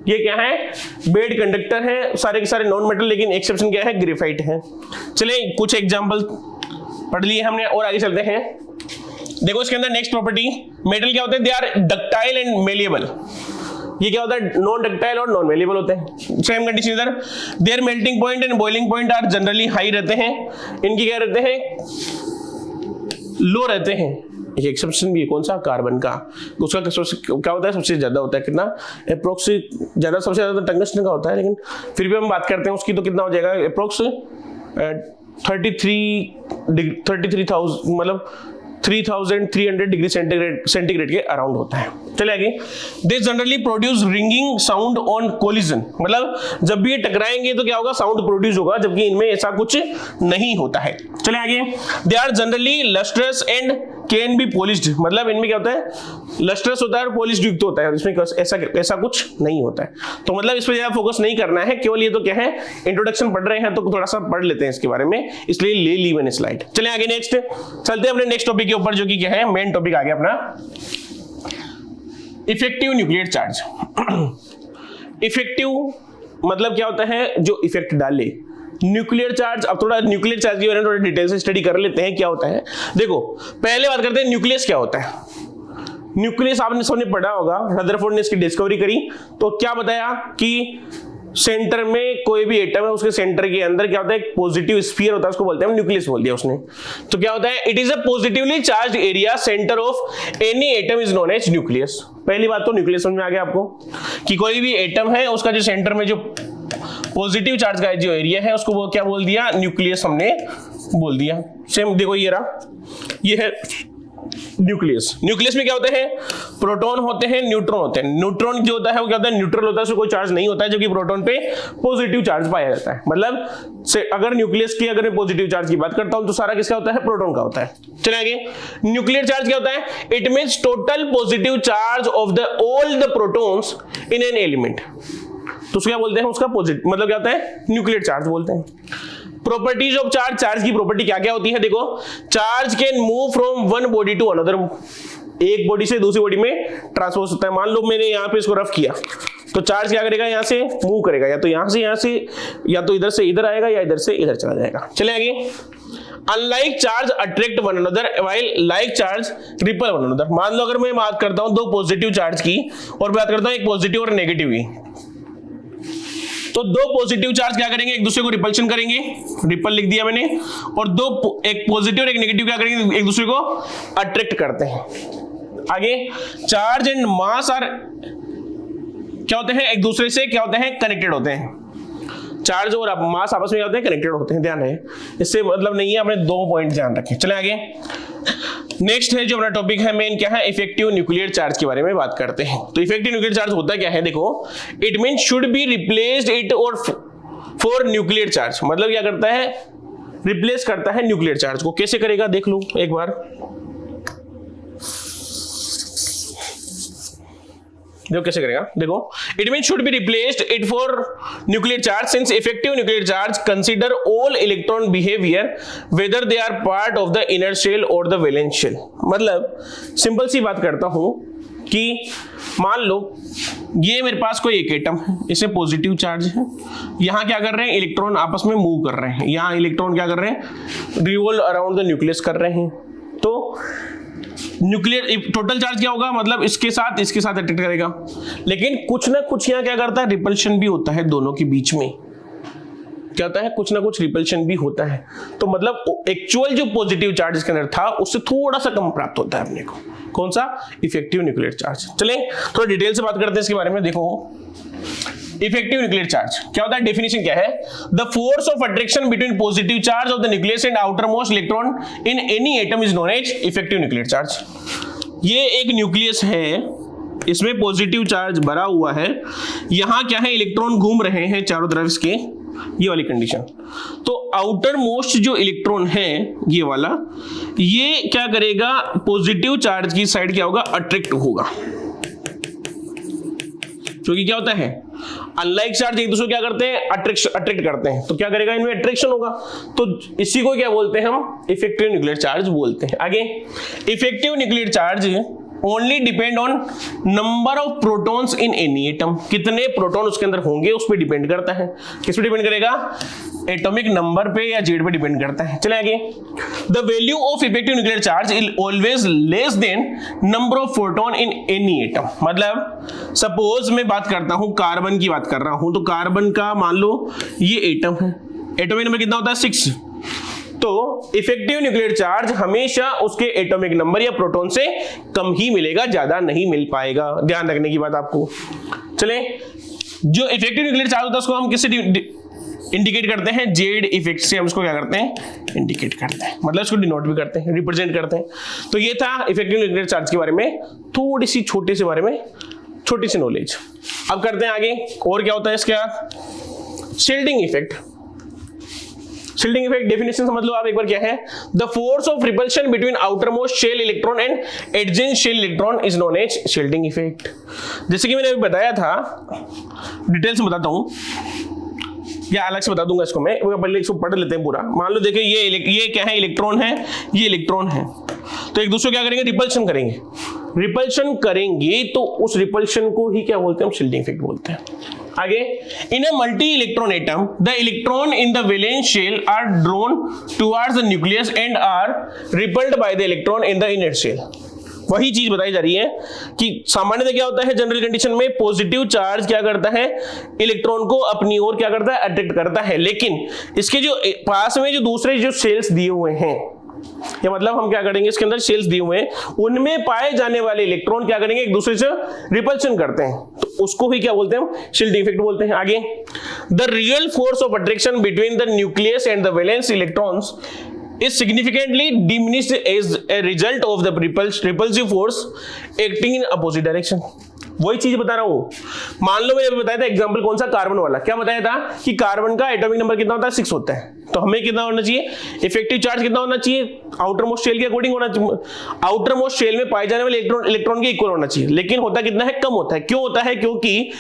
ये क्या है, बैड कंडक्टर है, सारे के सारे नॉन मेटल, लेकिन एक्सेप्शन क्या है, ग्रेफाइट है। चले कुछ एग्जांपल पढ़ लिए हमने और आगे चलते हैं। देखो इसके अंदर नेक्स्ट प्रॉपर्टी, मेटल क्या होते हैं, they are ductile and malleable. ये क्या होता है, नॉन डक्टाइल और नॉन मेलिएबल होते हैं। सेम कंडीशन इधर, their melting point and boiling point are generally high रहते हैं, इनकी क्या रहते हैं, लो रहते हैं। एक एक्सेप्शन भी है, कौन सा, कार्बन का, उसका क्या होता है, सबसे ज्यादा होता है, कितना, अप्रोक्स सबसे ज्यादा टंगस्टन का होता है, लेकिन फिर भी हम बात करते हैं उसकी, तो कितना हो जाएगा, अप्रोक्स 33,000 मतलब 3300 डिग्री सेंटीग्रेड के अराउंड होता है। चले आगे, they generally produce ringing sound on collision, मतलब जब भी ये टकराएंगे तो क्या होगा, साउंड प्रोड्यूस होगा, जबकि इनमें ऐसा कुछ नहीं होता है। चले आगे, they are generally lustrous and can be polished, मतलब इनमें क्या होता है, लस्ट्रस होता है और पॉलिश्ड युक्त होता है, इसमें ऐसा कुछ नहीं होता है। तो मतलब इस पर ज्यादा फोकस नहीं करना है, केवल ये तो क्या है, इंट्रोडक्शन पढ़ रहे हैं तो थोड़ा सा पढ़ लेते हैं इसके बारे में, इसलिए ले ली मैंने स्लाइड। चले आगे, नेक्स्ट चलते हैं अपने नेक्स्ट टॉपिक के ऊपर, जो कि क्या है, मेन टॉपिक आ गया अपना इफेक्टिव न्यूक्लियर चार्ज। इफेक्टिव मतलब क्या होता है, जो इफेक्ट डाले। न्यूक्लियर चार्ज, अब थोड़ा न्यूक्लियर चार्ज के बारे में थोड़ा डिटेल से स्टडी कर लेते हैं क्या होता है। देखो पहले बात करते हैं न्यूक्लियस क्या होता है। न्यूक्लियस आपने सबने पढ़ा होगा, रदरफोर्ड ने इसकी डिस्कवरी करी, तो क्या बताया कि सेंटर में कोई भी एटम है, उसके सेंटर के अंदर क्या होता है, एक पॉजिटिव स्फीयर होता है, उसको बोलते हैं, न्यूक्लियस बोल दिया उसने। तो क्या होता है, it is a positively charge area center of any atom is known as nucleus. पहली बात तो न्यूक्लियस समझ में आ गया आपको, कि कोई भी एटम है उसका जो सेंटर में जो पॉजिटिव चार्ज का जो एरिया है उसको वो क्या बोल दिया, न्यूक्लियस हमने बोल दिया। सेम देखो ये रहा, ये है न्यूक्लियस। न्यूक्लियस में क्या होते हैं, प्रोटॉन होते हैं, न्यूट्रॉन होते हैं। न्यूट्रॉन जो होता है वो क्या होता है, न्यूट्रल होता है, उसमें कोई चार्ज नहीं होता है, जबकि प्रोटॉन पे पॉजिटिव चार्ज पाया जाता है। मतलब से अगर न्यूक्लियस की अगर मैं पॉजिटिव चार्ज की बात करता हूं तो सारा किसका होता है, प्रोटॉन का होता है। चलिए आगे, न्यूक्लियर चार्ज क्या होता है, it means total positive charge of the all the protons in an element. तो उसको क्या बोलते हैं, उसका पॉजिटिव मतलब क्या होता है, न्यूक्लियर चार्ज बोलते हैं। प्रॉपर्टीज ऑफ चार्ज, चार्ज की प्रॉपर्टी क्या क्या होती है, देखो charge can move from one body to another, एक बॉडी से दूसरी बॉडी में ट्रांसपोज होता है। मान लो मैंने यहाँ पे इसको रफ किया, तो चार्ज क्या करेगा, यहाँ से मूव करेगा, या तो यहाँ से या तो इधर से इधर आएगा, या इधर से इधर चला जाएगा। चले आगे, unlike charge attract one another while like charge ripple one another. मान लो अगर मैं बात करता हूं दो पॉजिटिव चार्ज की और बात करता हूं एक पॉजिटिव और नेगेटिव की, तो दो पॉजिटिव चार्ज क्या करेंगे, एक दूसरे को रिपल्शन करेंगे, रिपल लिख दिया मैंने, और दो एक पॉजिटिव और एक नेगेटिव क्या करेंगे, एक दूसरे को अट्रैक्ट करते हैं। आगे, चार्ज एंड मास आर क्या होते हैं, एक दूसरे से क्या होते हैं, कनेक्टेड होते हैं। चार्ज और मास आपस में क्या होते हैं, कनेक्टेड होते हैं, ध्यान है, इससे मतलब नहीं है, अपने दो पॉइंट ध्यान रखें। चले आगे, नेक्स्ट है जो अपना टॉपिक है मेन क्या है, इफेक्टिव न्यूक्लियर चार्ज के बारे में बात करते हैं। तो इफेक्टिव न्यूक्लियर चार्ज होता क्या है, देखो it mean should be replaced it और फॉर न्यूक्लियर चार्ज, मतलब क्या करता है, रिप्लेस करता है न्यूक्लियर चार्ज को। कैसे करेगा देख लो एक बार, देखो कैसे करेगा, देखो it mean should be replaced it for nuclear charge since effective nuclear charge consider all electron behavior whether they are part of the inner shell और द वैलेंस शेल। मतलब सिंपल सी बात करता हूं कि मान लो ये मेरे पास कोई एक एटम है, इसे पॉजिटिव चार्ज है, यहां क्या कर रहे हैं, इलेक्ट्रॉन आपस में मूव कर रहे हैं, यहां इलेक्ट्रॉन क्या कर रहे हैं, रिवॉल्व अराउंड द न्यूक्लियस कर रहे हैं। तो न्यूक्लियर टोटल चार्ज क्या होगा, मतलब इसके साथ अट्रैक्ट करेगा, लेकिन कुछ ना कुछ यहाँ क्या करता है, रिपल्शन भी होता है दोनों के बीच में, क्या होता है, कुछ ना कुछ रिपल्शन भी होता है। तो मतलब एक्चुअल जो पॉजिटिव चार्ज इसके अंदर था उससे थोड़ा सा कम प्राप्त होता है अपने को, कौन सा, इफेक्टिव न्यूक्लियर चार्ज। चले थोड़ा डिटेल से बात करते हैं इसके बारे में। देखो इफेक्टिव न्यूक्लियर चार्ज क्या होता है, डेफिनेशन क्या है, the force of attraction between positive charge of the nucleus and outer most electron in any atom is known as effective nuclear charge. ये एक न्यूक्लियस है, इसमें पॉजिटिव चार्ज भरा हुआ है, यहां क्या है, इलेक्ट्रॉन घूम रहे हैं चारों तरफ इसके, ये वाली कंडीशन। तो आउटर मोस्ट जो इलेक्ट्रॉन है ये वाला, ये क्या करेगा, पॉजिटिव चार्ज की साइड क्या होगा, अट्रैक्ट होगा, क्योंकि क्या होता है, अनलाइक चार्ज एक दूसरे को क्या करते हैं, अट्रैक्ट करते हैं, तो क्या करेगा, इनमें अट्रैक्शन होगा, तो इसी को क्या बोलते हैं हम, इफेक्टिव न्यूक्लियर चार्ज बोलते हैं। आगे, effective nuclear charge only depend on number of protons in any atom, कितने प्रोटॉन उसके अंदर होंगे उस पर डिपेंड करता है। किस पे डिपेंड करेगा, एटॉमिक नंबर पे या जेड पे डिपेंड करता है। चले आगे, the value of effective nuclear charge is always less than number of proton in any atom. मतलब सपोज मैं बात करता हूं कार्बन की बात कर रहा हूं, तो कार्बन का मान लो ये एटम है, एटॉमिक नंबर कितना होता है, 6, तो इफेक्टिव न्यूक्लियर चार्ज हमेशा उसके एटॉमिक नंबर या प्रोटॉन से कम ही मिलेगा, ज्यादा नहीं मिल पाएगा, ध्यान रखने की बात आपको। चले, जो इफेक्टिव न्यूक्लियर चार्ज होता है उसको हम किससे इंडिकेट करते हैं जेड इफेक्ट से, हम इसको क्या करते हैं, इंडिकेट करते हैं, मतलब इसको डिनोट भी करते हैं, रिप्रेजेंट करते हैं। तो ये था इफेक्टिव न्यूक्लियर चार्ज के बारे में थोड़ी सी छोटे से बारे में छोटी सी नॉलेज। अब करते हैं आगे, और क्या होता है इसके बाद, shielding effect. Shielding effect definition समझ लो आप एक बार, क्या है, the force of repulsion between outermost shell electron and adjacent shell electron is known as shielding effect. जैसे कि मैंने अभी बताया था, डिटेल से बताता हूं या अलग से बता दूंगा इसको मैं, पहले इसको पढ़ लेते हैं पूरा। मान लो देखिए ये क्या है, इलेक्ट्रॉन है, ये इलेक्ट्रॉन है, तो एक दूसरे को क्या करेंगे, रिपल्शन करेंगे। रिपल्शन करेंगे तो उस रिपल्शन को ही क्या बोलते हैं, हम शील्डिंग इफेक्ट बोलते हैं। आगे, in a multi electron atom the electron in the valence shell are drawn towards the nucleus and are repelled by the electron in the inner shell. वही चीज बताई जा रही है कि सामान्यतः क्या होता है, जनरल कंडीशन में पॉजिटिव चार्ज क्या करता है, इलेक्ट्रॉन को अपनी ओर क्या करता है, अट्रैक्ट करता है। लेकिन इसके जो पास में जो दूसरे जो शेल्स दिए हुए हैं, या मतलब हम क्या करेंगे, इसके अंदर शेल्स दिए हुए हैं, उनमें पाए जाने वाले इलेक्ट्रॉन क्या करेंगे, एक दूसरे से रिपल्शन करते हैं, तो उसको ही क्या बोलते हैं, हम शील्डिंग इफेक्ट बोलते हैं। आगे, the real force of attraction between the nucleus and the valence electrons is significantly diminished as a result of the repulsive force acting in opposite direction। वही चीज बता रहा हूं। मान लो मैंने बताया था एग्जांपल कौन सा, कार्बन वाला। क्या बताया था कि कार्बन का एटॉमिक नंबर कितना होता है, 6 होता है। तो हमें कितना होना चाहिए, इफेक्टिव चार्ज कितना होना चाहिए, आउटर मोस्ट शेल के अकॉर्डिंग होना चाहिए, आउटर मोस्ट शेल में पाए जाने वाले इलेक्ट्रॉन के इक्वल होना चाहिए। लेकिन होता कितना है, कम होता है। क्यों होता है, क्योंकि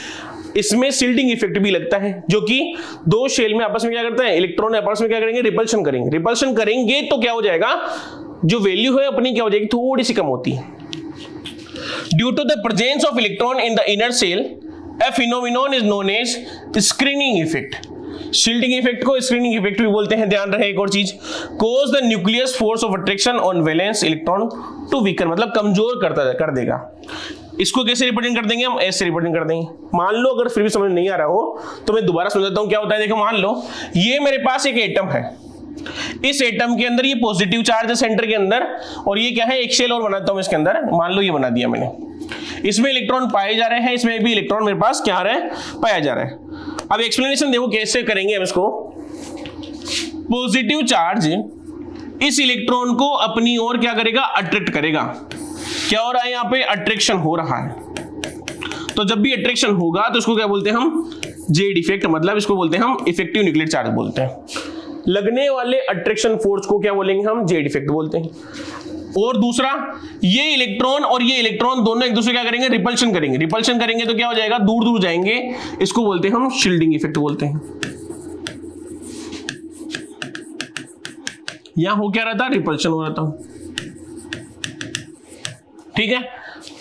इसमें शील्डिंग इफेक्ट भी लगता है, जो कि दो शेल में आपस में क्या करते हैं, इलेक्ट्रॉन आपस में क्या करेंगे, रिपल्शन करेंगे। रिपल्शन करेंगे तो क्या हो जाएगा, जो वैल्यू है अपनी क्या हो जाएगी, थोड़ी सी कम होती है। Due to the presence of electron in the inner shell, a phenomenon is known as screening effect. Shielding effect को स्क्रीनिंग इफेक्ट भी बोलते हैं। ध्यान रहे एक और चीज, cause the nucleus force of attraction on valence electron to weaken, मतलब कमजोर कर देगा। इसको कैसे रिप्रेजेंट कर देंगे, हम ऐसे रिप्रेजेंट कर देंगे। मान लो अगर फिर भी समझ नहीं आ रहा हो तो मैं दोबारा समझाता हूं क्या होता है। देखो, मान लो ये मेरे पास एक एटम है, इस एटम के अंदर ये पॉजिटिव चार्ज है सेंटर के अंदर, और ये क्या है, एक शेल और बनाता हूं इसके अंदर। मान लो ये बना दिया मैंने, इसमें इलेक्ट्रॉन पाए जा रहे हैं, इसमें भी इलेक्ट्रॉन मेरे पास क्या आ रहा है, पाया जा रहा है। अब एक्सप्लेनेशन देखो कैसे करेंगे हम इसको। पॉजिटिव चार्ज इस इलेक्ट्रॉन को अपनी ओर क्या करेगा, अट्रैक्ट करेगा। क्या हो रहा है, यहां पे अट्रैक्शन हो रहा है। तो जब भी अट्रैक्शन होगा तो इसको क्या बोलते हैं हम, जेड इफेक्ट, मतलब इसको बोलते हैं हम इफेक्टिव न्यूक्लियर चार्ज बोलते हैं। लगने वाले अट्रैक्शन फोर्स को क्या बोलेंगे हम, जेड इफेक्ट बोलते हैं। और दूसरा, ये इलेक्ट्रॉन और ये इलेक्ट्रॉन दोनों एक दूसरे क्या करेंगे, रिपल्शन करेंगे। रिपल्शन करेंगे तो क्या हो जाएगा, दूर दूर जाएंगे, इसको बोलते हैं हम शील्डिंग इफेक्ट बोलते हैं। यहां हो क्या रहा था, रिपल्शन हो रहा था। ठीक है,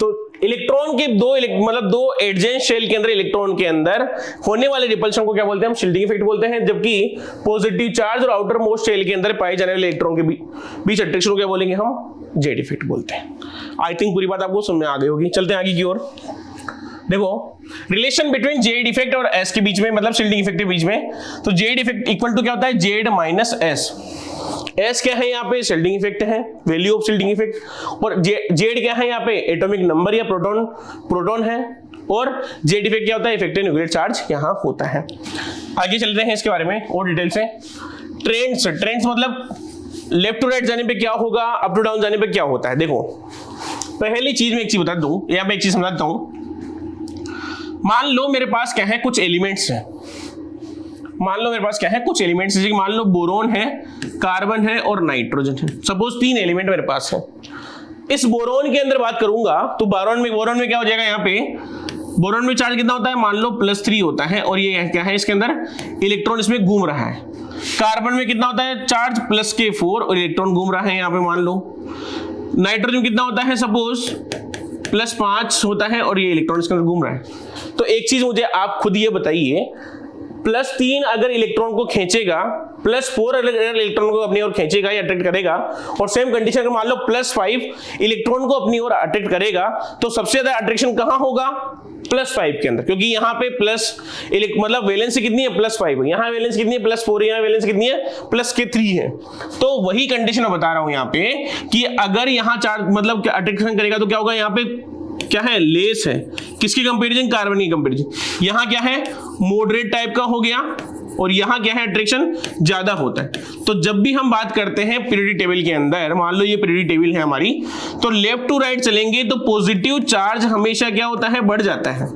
तो इलेक्ट्रॉन के दो एडजेंट शेल के अंदर, इलेक्ट्रॉन के अंदर होने वाले रिपल्शन को क्या बोलते हैं, हम शील्डिंग इफेक्ट बोलते हैं। जबकि पॉजिटिव चार्ज और आउटर मोस्ट शेल के अंदर पाए जाने वाले इलेक्ट्रॉन के बीच अट्रैक्शन को क्या बोलेंगे, हम जेड इफेक्ट बोलते हैं। आई थिंक पूरी बात आपको समझ में आ गई होगी। चलते हैं आगे की ओर। देखो, रिलेशन बिटवीन जेड इफेक्ट और एस के बीच में, मतलब शील्डिंग इफेक्ट के बीच में। तो जेड इफेक्ट इक्वल टू क्या होता है, जेड माइनस एस। एस क्या है, यहाँ पे शील्डिंग इफेक्ट है, वैल्यू ऑफ शील्डिंग इफेक्ट। और जेड क्या है, यहाँ पे एटॉमिक नंबर या प्रोटॉन है। और जेड इफेक्ट क्या होता है, इफेक्टिव न्यूक्लियर चार्ज यहाँ होता है। आगे चलते हैं इसके बारे में और डिटेल से। ट्रेंड्स मतलब लेफ्ट टू राइट जाने पे क्या होगा, अप टू डाउन जाने पे क्या होता है। देखो, पहली चीज में एक चीज बता दूं, या मैं एक चीज समझाता हूं। मान लो मेरे पास क्या है, कुछ एलिमेंट्स हैं। मान लो मेरे पास क्या है, कुछ एलिमेंट्स, जैसे कि मान लो बोरोन है, कार्बन है और नाइट्रोजन है। सपोज 3 एलिमेंट मेरे पास है। इस बोरोन के अंदर बात करूंगा तो बोरोन में क्या हो जाएगा, यहाँ पे बोरोन में चार्ज कितना होता है, मान लो +3 होता है, और ये क्या है, इसके अंदर इलेक्ट्रॉन इसमें घूम रहा है। कार्बन में कितना होता है, चार्ज +4 और इलेक्ट्रॉन घूम रहा है यहाँ पे, मान लो। नाइट्रोजन कितना होता है, सपोज +5 होता है और ये इलेक्ट्रॉन इसके अंदर घूम रहा है। तो एक चीज मुझे आप खुद ये बताइए, +3 अगर इलेक्ट्रॉन को खींचेगा, +4 अगर इलेक्ट्रॉन को अपनी ओर खींचेगा या अट्रैक्ट करेगा, और सेम कंडीशन अगर मान लो +5 इलेक्ट्रॉन को अपनी ओर अट्रैक्ट करेगा, तो सबसे ज्यादा अट्रैक्शन कहां होगा, +5 के अंदर। क्योंकि यहाँ पे मतलब वैलेंसी कितनी है, +5, यहाँ वैलेंसी कितनी है, +4, यहाँ वैलेंसी कितनी है, +3 है। तो वही कंडीशन मैं बता रहा हूं यहाँ पे कि अगर यहाँ चार्ज मतलब अट्रैक्शन करेगा तो क्या होगा, यहाँ पे क्या है, लेस है। किसकी कंपैरिजन, कार्बन की कंपैरिजन। यहां क्या है, मॉडरेट टाइप का हो गया, और यहाँ क्या है, अट्रैक्शन ज्यादा होता है। तो जब भी हम बात करते हैं पीरियोडिक टेबल के अंदर, मान लो ये पीरियोडिक टेबल है हमारी, तो लेफ्ट टू राइट चलेंगे तो पॉजिटिव चार्ज हमेशा क्या होता है, बढ़ जाता है।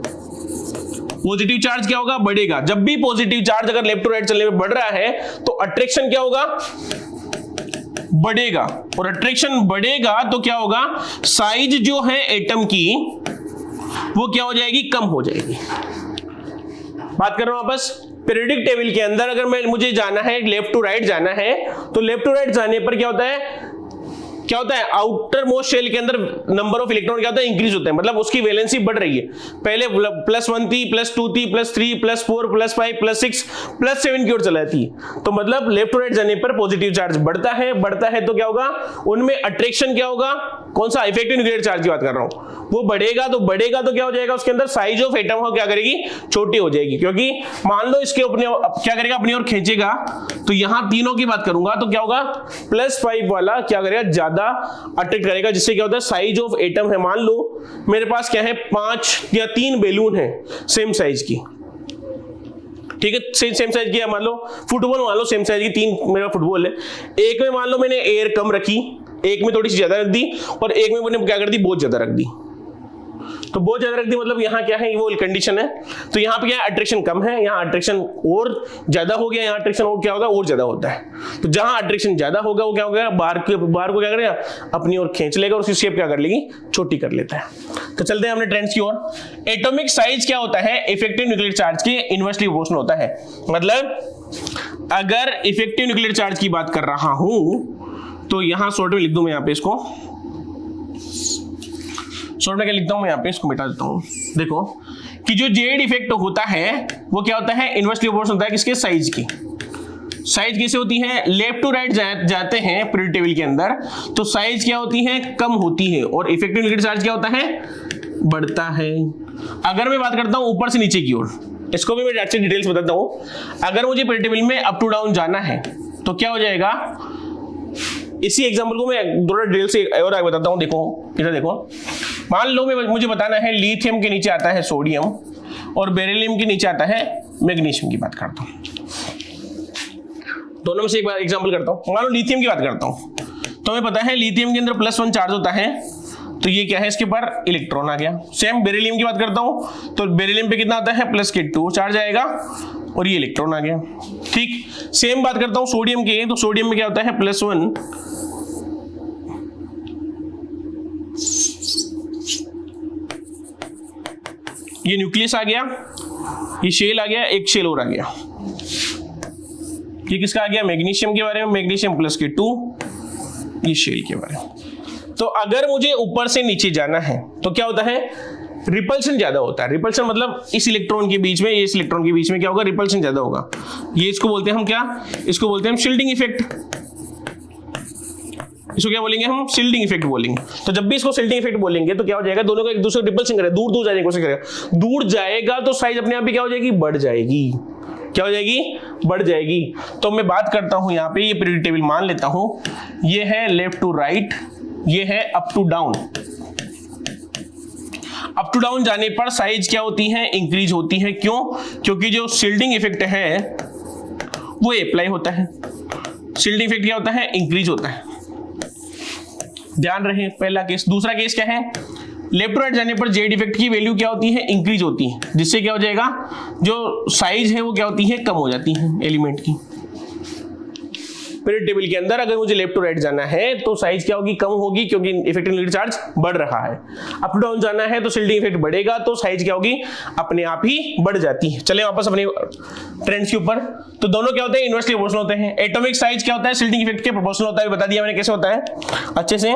पॉजिटिव चार्ज क्या होगा, बढ़ेगा। जब भी पॉजिटिव चार्ज अगर लेफ्ट टू राइट चलने में बढ़ रहा है तो अट्रैक्शन क्या होगा, बढ़ेगा। और अट्रैक्शन बढ़ेगा तो क्या होगा, साइज जो है एटम की वो क्या हो जाएगी, कम हो जाएगी। बात कर रहा हूं वापस, पीरियोडिक टेबल के अंदर अगर मुझे जाना है, लेफ्ट टू राइट जाना है, तो लेफ्ट टू राइट जाने पर क्या होता है, आउटर मोस्ट शेल के अंदर नंबर ऑफ इलेक्ट्रॉन क्या होता है, इंक्रीज होता है। मतलब उसकी वैलेंसी बढ़ रही है। पहले +1 थी, +2 थी, +3, +4, +5, +6, +7 की ओर चला जाती है। तो मतलब लेफ्ट टू राइट जाने पर पॉजिटिव चार्ज बढ़ता है तो क्या होगा, उनमें अट्रैक्शन क्या होगा, कौन सा, इफेक्टिव न्यूक्लियर चार्ज की बात कर रहा हूं, वो बढ़ेगा तो क्या हो जाएगा, उसके अंदर साइज ऑफ एटम क्या करेगी, छोटी हो जाएगी। क्योंकि मान लो इसके अपने क्या करेगा, अपनी ओर खींचेगा, तो यहां तीनों की बात करूंगा तो क्या होगा, +5 वाला क्या करेगा, ज्यादा अट्रैक्ट करेगा, जिससे क्या होता है, साइज ऑफ एटम है, मान लो मेरे पास क्या है, 5 या 3 बैलून है सेम साइज की, ठीक है, सेम साइज की, मान लो फुटबॉल, मान लो सेम साइज की 3 मेरा फुटबॉल है। एक में मान लो मैंने एयर कम रखी, एक में थोड़ी सी ज्यादा रख दी, और एक में मैंने क्या कर दी, बहुत ज्यादा रख दी। तो बहुत ज्यादा रख दी मतलब यहाँ क्या है, वो कंडीशन है। तो यहाँ पे क्या है, अट्रैक्शन कम है, यहाँ अट्रैक्शन और ज्यादा हो गया, यहाँ अट्रैक्शन और क्या होता है, और ज्यादा होता है। तो जहां अट्रैक्शन ज्यादा होगा वो क्या होगा, बार को क्या करेगा, अपनी ओर खींच लेगा और उसकी शेप क्या कर लेगी, छोटी कर लेता है। तो चलते हैं हमने ट्रेंड्स की ओर। एटॉमिक साइज क्या होता है, इफेक्टिव न्यूक्लियर चार्ज के इनवर्सली प्रोपोर्शनल होता है। मतलब अगर इफेक्टिव न्यूक्लियर चार्ज की बात कर रहा हूं तो यहां शॉर्ट में लिख दूं मैं, यहाँ पे इसको शॉर्ट में क्या लिखता हूं मैं, यहाँ पे इसको मिटा देता हूं। देखो कि जो जेड इफेक्ट होता है वो क्या होता है, इनवर्सली प्रोपोर्शनल होता है किसके, साइज की। साइज कैसे होती है, लेफ्ट टू राइट जाते हैं पीरियोडिक टेबल के अंदर तो साइज क्या होती है, कम होती है, और इफेक्टिव न्यूक्लियर चार्ज क्या होता है, बढ़ता है। अगर मैं बात करता हूं ऊपर से नीचे की ओर, इसको भी मैं अच्छे डिटेल्स बताता हूं। अगर मुझे पीरियोडिक टेबल में अप टू डाउन जाना है तो क्या हो जाएगा, इसी एग्जांपल को मैं थोड़ा डिटेल से और आगे बताता हूं। देखो इधर देखो, मान लो मुझे बताना है लिथियम के नीचे आता है सोडियम और बेरिलियम के नीचे आता है मैग्नीशियम की बात करता हूं। दोनों में से एक बार एग्जांपल करता हूं। मान लो लिथियम की बात करता हूं, तो हमें पता है लिथियम के अंदर +1 चार्ज होता है, तो ये क्या है, इसके ऊपर इलेक्ट्रॉन आ गया। सेम बेरिलियम की बात करता हूं तो बेरिलियम पे कितना आता है, +2 चार्ज आएगा और ये इलेक्ट्रॉन आ गया। ठीक, सेम बात करता हूं सोडियम की, तो सोडियम में क्या होता है, +1, ये न्यूक्लियस आ गया, ये शेल आ गया, एक शेल और आ गया। ये किसका आ गया, मैग्नीशियम के बारे में, मैग्नीशियम +2, ये शेल के बारे में। तो अगर मुझे ऊपर से नीचे जाना है तो क्या होता है, रिपल्शन ज्यादा होता है। रिपल्शन मतलब इस इलेक्ट्रॉन के बीच में, इस इलेक्ट्रॉन के बीच में क्या होगा, रिपल्शन ज्यादा होगा। ये इसको बोलते हैं हम क्या, इसको बोलते हैं हम शील्डिंग इफेक्ट। इसको क्या बोलेंगे हम, शील्डिंग इफेक्ट बोलेंगे। तो जब भी इसको शील्डिंग इफेक्ट बोलेंगे तो क्या हो जाएगा, दोनों का एक दूसरे को रिपल्शन करेगा, दूर दूर जाने की कोशिश करेगा। दूर जाएगा तो साइज अपने आप ही क्या हो जाएगी, बढ़ जाएगी। क्या हो जाएगी, बढ़ जाएगी। तो मैं बात करता हूं यहाँ पे, ये पीरियोडिक टेबल मान लेता हूं, ये है लेफ्ट टू राइट, ये है up to down. Up to down जाने पर साइज क्या होती है, इंक्रीज होती है। क्यों, क्योंकि जो शील्डिंग इफेक्ट है वो अप्लाई होता है। शील्डिंग इफेक्ट क्या होता है, इंक्रीज होता है। ध्यान रहे, पहला केस। दूसरा केस क्या है, लेफ्ट टू राइट जाने पर जेड इफेक्ट की वैल्यू क्या होती है, इंक्रीज होती है, जिससे क्या हो जाएगा, जो साइज है वो क्या होती है, कम हो जाती है एलिमेंट की। पीरियोडिक टेबल के अंदर अगर मुझे लेफ्ट टू राइट जाना है तो साइज क्या होगी, कम होगी, क्योंकि इफेक्टिव न्यूक्लियर चार्ज बढ़ रहा है। अप टू डाउन जाना है तो शील्डिंग इफेक्ट बढ़ेगा, तो साइज क्या होगी, अपने आप ही बढ़ जाती है। चले वापस अपने ट्रेंड्स के ऊपर। तो दोनों क्या होते हैं, इनवर्सली प्रोपोर्शनल होते हैं। एटॉमिक साइज क्या होता है, शील्डिंग इफेक्ट के प्रोपोर्शनल होता है, बता दिया मैंने कैसे होता है अच्छे से।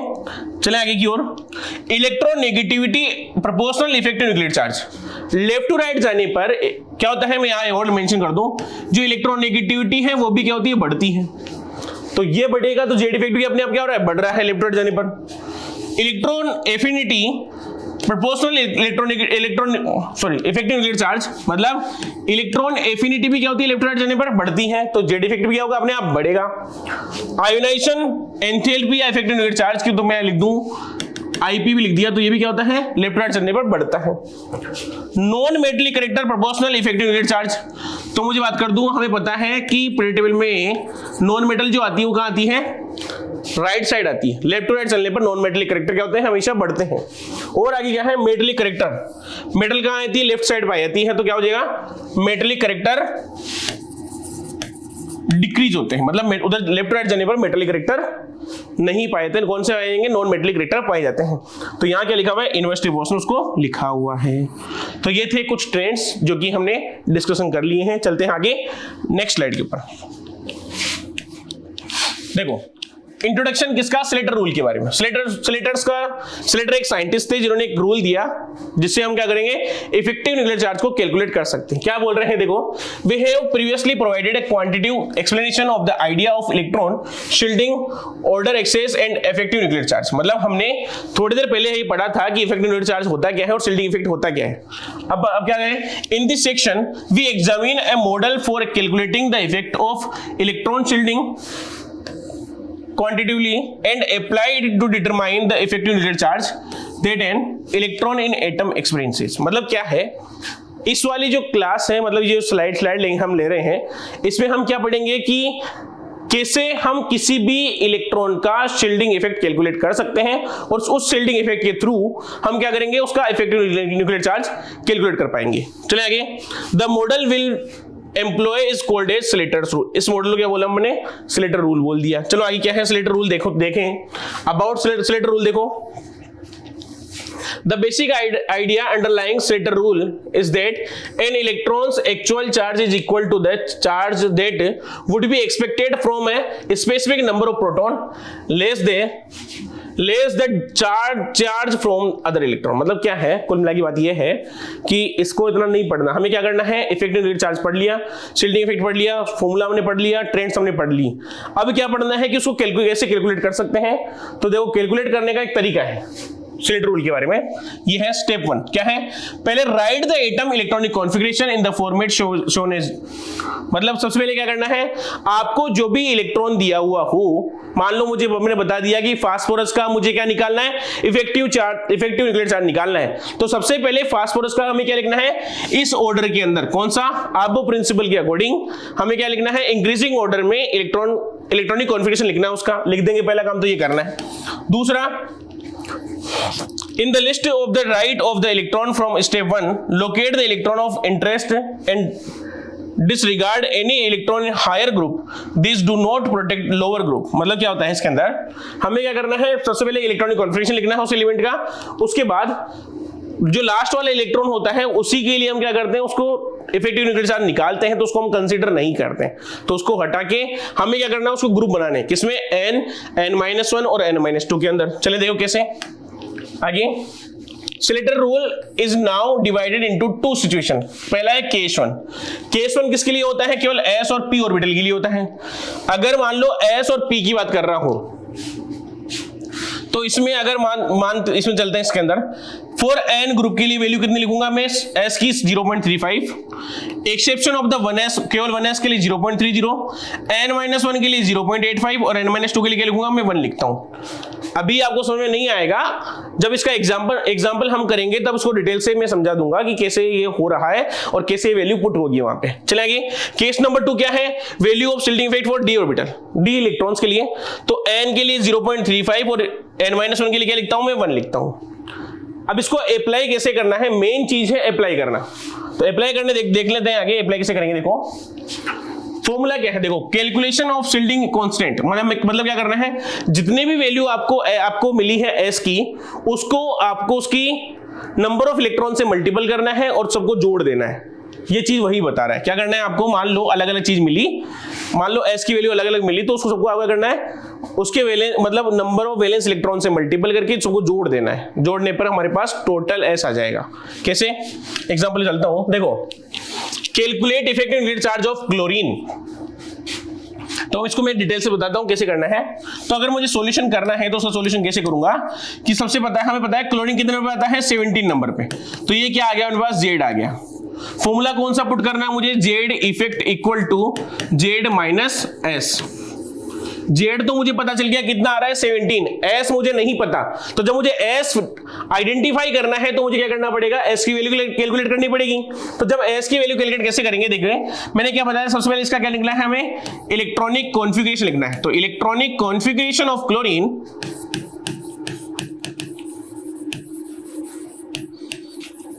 चले आगे की ओर। Electronegativity proportional effective nuclear charge. Left to right जाने पर क्या होता है, मैं यहाँ और मेंशन कर दूं, जो इलेक्ट्रोनेगेटिविटी है वो भी क्या होती है, बढ़ती है। तो ये बढ़ेगा तो जेड इफेक्ट भी अपने आप क्या हो रहा है, बढ़ रहा है लेफ्ट टू राइट जाने पर। Electron affinity proportional effective nuclear charge, मतलब इलेक्ट्रॉन एफिनिटी भी क्या होती है, लेफ्ट टू राइट जाने पर बढ़ती है, तो जेड इफेक्ट भी क्या होगा, अपने आप बढ़ेगा। आयोनाइजेशन एंथैल्पी या इफेक्टिव न्यूक्लियर चार्ज की तो मैं लिख दूं आईपी भी लिख दिया, तो ये भी क्या होता है, लेफ्ट राइट चलने पर बढ़ता है। Non metallic character proportional effective nuclear charge, तो मुझे बात कर दूं, हमें पता है कि पीरियड टेबल में नॉन मेटल जो आती है वो कहाँ आती है, राइट साइड आती है। लेफ्ट टू राइट चलने पर नॉन मेटलिक कैरेक्टर क्या होते हैं, हमेशा बढ़ते हैं। और आगे क्या है, मेटलिक कैरेक्टर, मेटल कहाँ आती है, लेफ्ट साइड पाई जाती है, तो क्या हो जाएगा, मेटलिक कैरेक्टर डिक्रीज होते हैं, मतलब उधर लेफ्ट राइट जाने पर मेटलिक कैरेक्टर नहीं पाए जाते। कौन से आएंगे, नॉन मेटलिक कैरेक्टर पाए जाते हैं। तो यहाँ क्या लिखा हुआ है, इन्वर्सली प्रोपोर्शनल उसको लिखा हुआ है। तो ये थे कुछ ट्रेंड्स जो कि हमने डिस्कशन कर लिए हैं। चलते हैं आगे नेक्स्ट स्लाइड के ऊपर। देखो इंट्रोडक्शन किसका, स्लेटर रूल के बारे में। स्लेटर एक साइंटिस्ट थे जिन्होंने एक रूल दिया जिससे हम क्या करेंगे, इफेक्टिव न्यूक्लियर चार्ज को कैलकुलेट कर सकते हैं। क्या बोल रहे हैं, देखो, we have previously provided a quantitative explanation of the idea of electron shielding, order excess and effective nuclear charge. मतलब हमने थोड़ी देर पहले ही पढ़ा था कि इफेक्टिव न्यूक्लियर चार्ज होता क्या है और शील्डिंग इफेक्ट होता क्या है। अब क्या करें, in this section we examine a model for calculating the effect of electron shielding quantitatively and applied to determine the effective nuclear charge that an electron in atom experiences। मतलब क्या है, इस वाली जो क्लास है, मतलब ये स्लाइड हम ले रहे हैं, इसमें हम क्या पढ़ेंगे कि कैसे हम किसी भी इलेक्ट्रॉन का शील्डिंग इफेक्ट कैलकुलेट कर सकते हैं और उस शील्डिंग इफेक्ट के थ्रू हम क्या करेंगे, उसका इफेक्टिव न्यूक्लियर चार्ज कैलकुलेट कर पाएंगे। चले आगे, the model will employ is called as Slater's rule. इस मॉडल को क्या बोला हमने, स्लेटर रूल बोल दिया। चलो आगे क्या है स्लेटर रूल, देखें अबाउट स्लेटर रूल। देखो, the basic idea underlying Slater rule is that an electron's actual charge is equal to the charge that would be expected from a specific number of proton less the charge from other electron। मतलब क्या है, कुल मिला की बात ये है कि इसको इतना नहीं पढ़ना, हमें क्या करना है, इफेक्टिव न्यूक्लियर चार्ज पढ़ लिया, शील्डिंग इफेक्ट पढ़ लिया, फॉर्मूला हमने पढ़ लिया, ट्रेंड्स हमने पढ़ ली। अब क्या पढ़ना है कि उसको कैसे कैलकुलेट कर सकते हैं। तो देखो कैलकुलेट करने का एक तरीका है स्लेटर रूल के बारे में, ये है स्टेप 1। क्या है, पहले write the atom electronic configuration in the format shown as. मतलब सबसे पहले क्या करना है, आपको जो भी इलेक्ट्रॉन दिया हुआ हो, मान लो मुझे मैंने बता दिया कि फास्फोरस का मुझे क्या निकालना है, इफेक्टिव न्यूक्लियर चार्ज निकालना है। तो सबसे पहले फास्फोरस का हमें क्या लिखना है, इस ऑर्डर के अंदर, कौन सा, आबो प्रिंसिपल के अकॉर्डिंग हमें क्या लिखना है, इंक्रीजिंग ऑर्डर में इलेक्ट्रॉनिक कॉन्फ़िगरेशन लिखना है, उसका लिख देंगे। पहला काम तो ये करना है। दूसरा, in the list of the right of the electron from step 1 locate the electron of interest and disregard any electron in higher group, these do not protect lower group। मतलब क्या होता है इसके अंदर, हमें क्या करना है, सबसे पहले इलेक्ट्रॉनिक कॉन्फ़िगरेशन लिखना है उस एलिमेंट का, उसके बाद जो लास्ट वाला इलेक्ट्रॉन होता है उसी के लिए हम क्या करते हैं, उसको इफेक्टिव न्यूक्लियर चार्ज निकालते हैं, तो उसको हम कंसीडर नहीं करते हैं। तो उसको हटा के हमें क्या करना है, उसको ग्रुप बनाने, किसमें, n-1 और n-2 के अंदर। चले देखो कैसे आगे। Slater rule is now divided into 2 situation. पहला है केस 1। केस 1 किसके लिए होता है, केवल s और p ऑर्बिटल के लिए होता है। अगर मान लो s और p की बात कर रहा हूं, तो इसमें अगर मान इसमें चलते हैं इसके अंदर, फॉर n ग्रुप के लिए वैल्यू कितनी लिखूंगा मैं, s की 0.35, एक्सेप्शन ऑफ द 1s, केवल 1s के लिए 0.30, n-1 के लिए 0.85 और n-2 के लिए क्या लिखूंगा मैं, 1 लिखता हूं। अभी आपको समझ में नहीं आएगा, जब इसका एग्जांपल हम करेंगे तब उसको डिटेल से मैं समझा दूंगा कि कैसे ये हो रहा है और कैसे ये वैल्यू पुट होगी वहां पे। चलेंगे केस नंबर 2 क्या है, value of shielding effect for d orbital, d electrons के लिए, तो n के लिए 0.35 और n-1 के लिए क्या लिखता हूं मैं, 1 लिखता हूं। अब इसको अप्लाई कैसे करना है, मेन चीज है अप्लाई करना। तो अप्लाई करने देख लेते हैं आगे अप्लाई कैसे करेंगे। देखो फॉर्मूला क्या है, देखो कैलकुलेशन ऑफ शील्डिंग कांस्टेंट, मतलब क्या करना है, जितने भी वैल्यू आपको मिली है s की, उसको आपको उसकी नंबर ऑफ इलेक्ट्रॉन से मल्टीपल करना है और सबको जोड़ देना है। ये चीज वही बता रहा है। क्या करना है आपको, मान लो अलग अलग चीज मिली, मान लो s की वैल्यू अलग अलग मिली, तो उसको सबको क्या करना है, उसके वैलेंस मतलब नंबर ऑफ वैलेंस इलेक्ट्रॉन से मल्टीपल करके सबको जोड़ देना है। जोड़ने पर हमारे पास टोटल s आ जाएगा। कैसे, एग्जांपल चलता हूं, देखो calculate effective nuclear charge of chlorine. तो इसको मैं डिटेल से बताता हूं कैसे करना है। तो अगर मुझे सॉल्यूशन करना है तो उसका सॉल्यूशन कैसे करूंगा, कि सबसे हमें पता है क्लोरीन कितने नंबर पे आता है, 17 नंबर पे। तो ये क्या आ गया, मेरे पास Z आ गया। फॉर्मूला कौन सा पुट करना है मुझे, Z effect equal to Z minus S। Z तो मुझे पता चल गया कितना आ रहा है 17, एस मुझे नहीं पता, तो जब मुझे एस आइडेंटिफाई करना है तो मुझे क्या करना पड़ेगा, एस की वैल्यू कैलकुलेट करनी पड़ेगी। तो जब एस की वैल्यू कैलकुलेट कैसे करेंगे, देखिए मैंने क्या बताया, सबसे पहले इसका क्या लिखना है, हमें इलेक्ट्रॉनिक कॉन्फ़िगरेशन लिखना है। तो इलेक्ट्रॉनिक कॉन्फ़िगरेशन ऑफ क्लोरीन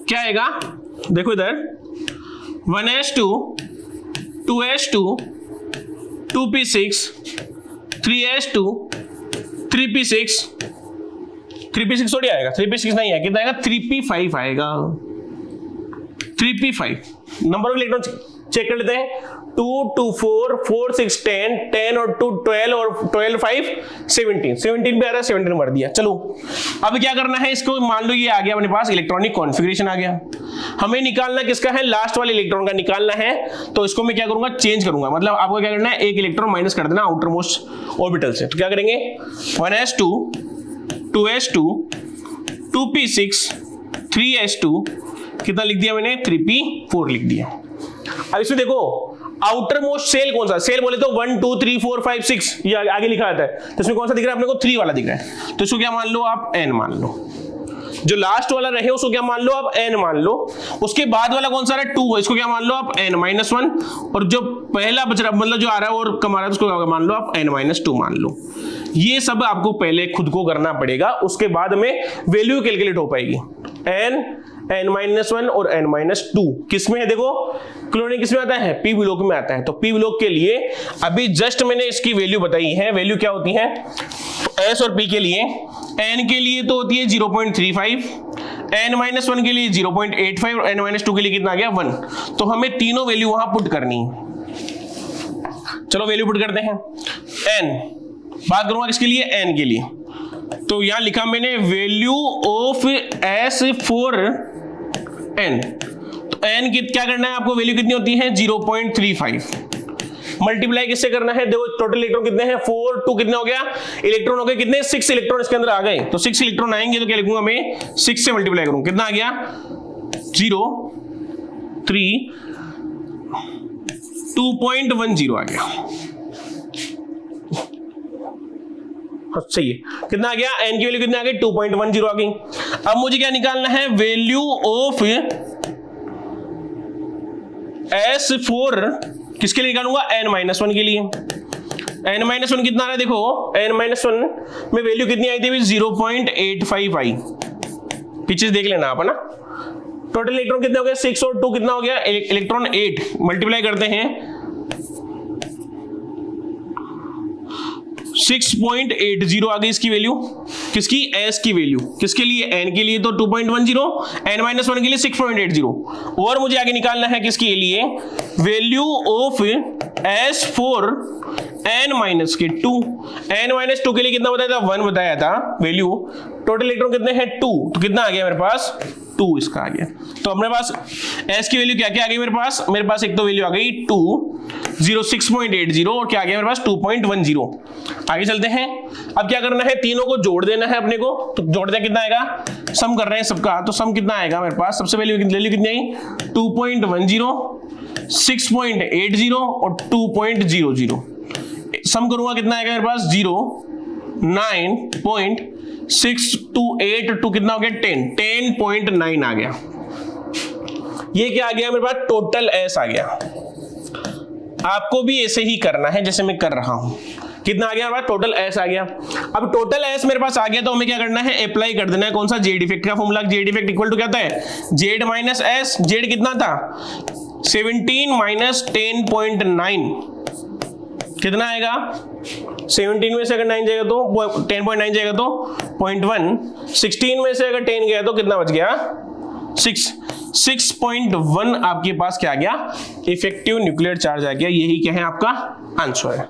क्या आएगा, देखो इधर 1s2 2s2 2p6 3s2 3p6 3p6 थोड़ी आएगा, 3p6 नहीं है, कितना आएगा 3p5 आएगा, 3p5। Number of electron check कर लेते हैं, 2 2 4 4 6 10 10 और 2 12 और 12 5 17 17 पे आ रहा है, 17 भर दिया। चलो अब क्या करना है, इसको मान लो ये आ गया अपने पास, इलेक्ट्रॉनिक कॉन्फ़िगरेशन आ गया। हमें निकालना किसका है, लास्ट वाले इलेक्ट्रॉन का निकालना है। तो इसको मैं क्या करूंगा, चेंज करूंगा, मतलब आपको क्या करना है, एक इलेक्ट्रॉन माइनस कर देना आउटर मोस्ट ऑर्बिटल से। तो क्या करेंगे, 1s2 2s2 2p6 3s2 कितना लिख दिया मैंने, 3p4 लिख दिया। अब इसमें देखो आउटर मोस्ट सेल कौन सा, सेल बोले तो 1 2 3 4 5 6 ये आगे लिखा आता है, तो इसमें कौन सा दिख रहा है अपने को, 3 वाला दिख रहा है। तो इसको क्या मान लो आप, n मान लो। जो लास्ट वाला रहे उसको क्या मान लो आप, n मान लो। उसके बाद वाला कौन सा रहा है, 2 है, इसको क्या मान लो आप, n-1। और जो पहला बच रहा मतलब जो आ रहा है और कम आ रहा है उसको मान लो आप n-2 मान लो। ये सब आपको पहले खुद को करना पड़ेगा, उसके बाद में वैल्यू कैलकुलेट हो पाएगी। n-1 और n-2 किस में है, देखो क्लोरीन किस में आता है, p ब्लॉक में आता है। तो p ब्लॉक के लिए अभी जस्ट मैंने इसकी वैल्यू बताई है, वैल्यू क्या होती है s और p के लिए, n के लिए तो होती है 0.35, n-1 के लिए 0.85 और n-2 के लिए कितना आ गया 1। तो हमें तीनों वैल्यू वहां पुट करनी है। चलो वैल्यू पुट करते हैं। n बात करूंगा किसके लिए, n के लिए। तो यहां लिखा मैंने value of s for n। तो n की क्या करना है आपको, वैल्यू कितनी होती है 0.35, मल्टीप्लाई किससे करना है, देखो टोटल इलेक्ट्रॉन कितने हैं 4 2 कितना हो गया, इलेक्ट्रॉन हो गए कितने 6 इलेक्ट्रॉन इसके अंदर आ गए। तो 6 इलेक्ट्रॉन आएंगे तो क्या लिखूंगा मैं, 6 से मल्टीप्लाई करूंगा, कितना आ गया 0 3 2.10 आ गया। सही है, कितना आ गया, n की वैल्यू कितनी आ गई 2.10 आ गई। अब मुझे क्या निकालना है, वैल्यू ऑफ s फॉर किसके लिए निकालूंगा, n-1 के लिए। n-1 कितना आ रहा है, देखो n-1 में वैल्यू कितनी आई थी, 0.85 आई, पीछे देख लेना आप है ना। टोटल इलेक्ट्रॉन कितने हो गए 6 और 2 कितना हो गया, इलेक्ट्रॉन 8, मल्टीप्लाई करते हैं 6.80 आ गई इसकी वैल्यू, किसकी, s की वैल्यू, किसके लिए, n के लिए तो 2.10, n-1 के लिए 6.80, और मुझे आगे निकालना है किसके लिए, value of s for n-2। n-2 के लिए कितना बताया था, 1 बताया था वैल्यू। टोटल इलेक्ट्रॉन कितने हैं 2, तो कितना आ गया मेरे पास 2 इसका आ गया। तो अपने पास s की वैल्यू क्या क्या आ गई मेरे पास एक तो वैल्यू आ गई 2 06.80 और क्या आ गया मेरे पास 2.10। आगे चलते हैं, अब क्या करना है, तीनों को जोड़ देना है अपने को। तो जोड़ते कितना आएगा, सम कर रहे हैं सबका, तो सम कितना आएगा मेरे पास, सबसे वैल्यू कितनी आई 2.10 6.80 और 2.00। सम करूंगा कितना आएगा मेरे पास 0 9.628 टू कितना हो गया 10.9 आ गया। ये क्या आ गया मेरे पास, टोटल एस आ गया। आपको भी ऐसे ही करना है जैसे मैं कर रहा हूं। कितना आ गया मेरे पास, टोटल एस आ गया। अब टोटल एस मेरे पास आ गया तो हमें क्या करना है, अप्लाई कर देना है कौन सा, जेड इफेक्ट का formula. Z effect equal to क्या होता है, जेड माइनस एस। जेड कितना था 17 माइनस 10.9 कितना आएगा, 17 में से अगर 9 जाएगा तो 10.9 जाएगा तो 0.1, 16 में से अगर 10 गया तो कितना बच गया 6.1 आपके पास क्या आ गया, इफेक्टिव न्यूक्लियर चार्ज आ गया। यही क्या है आपका आंसर है।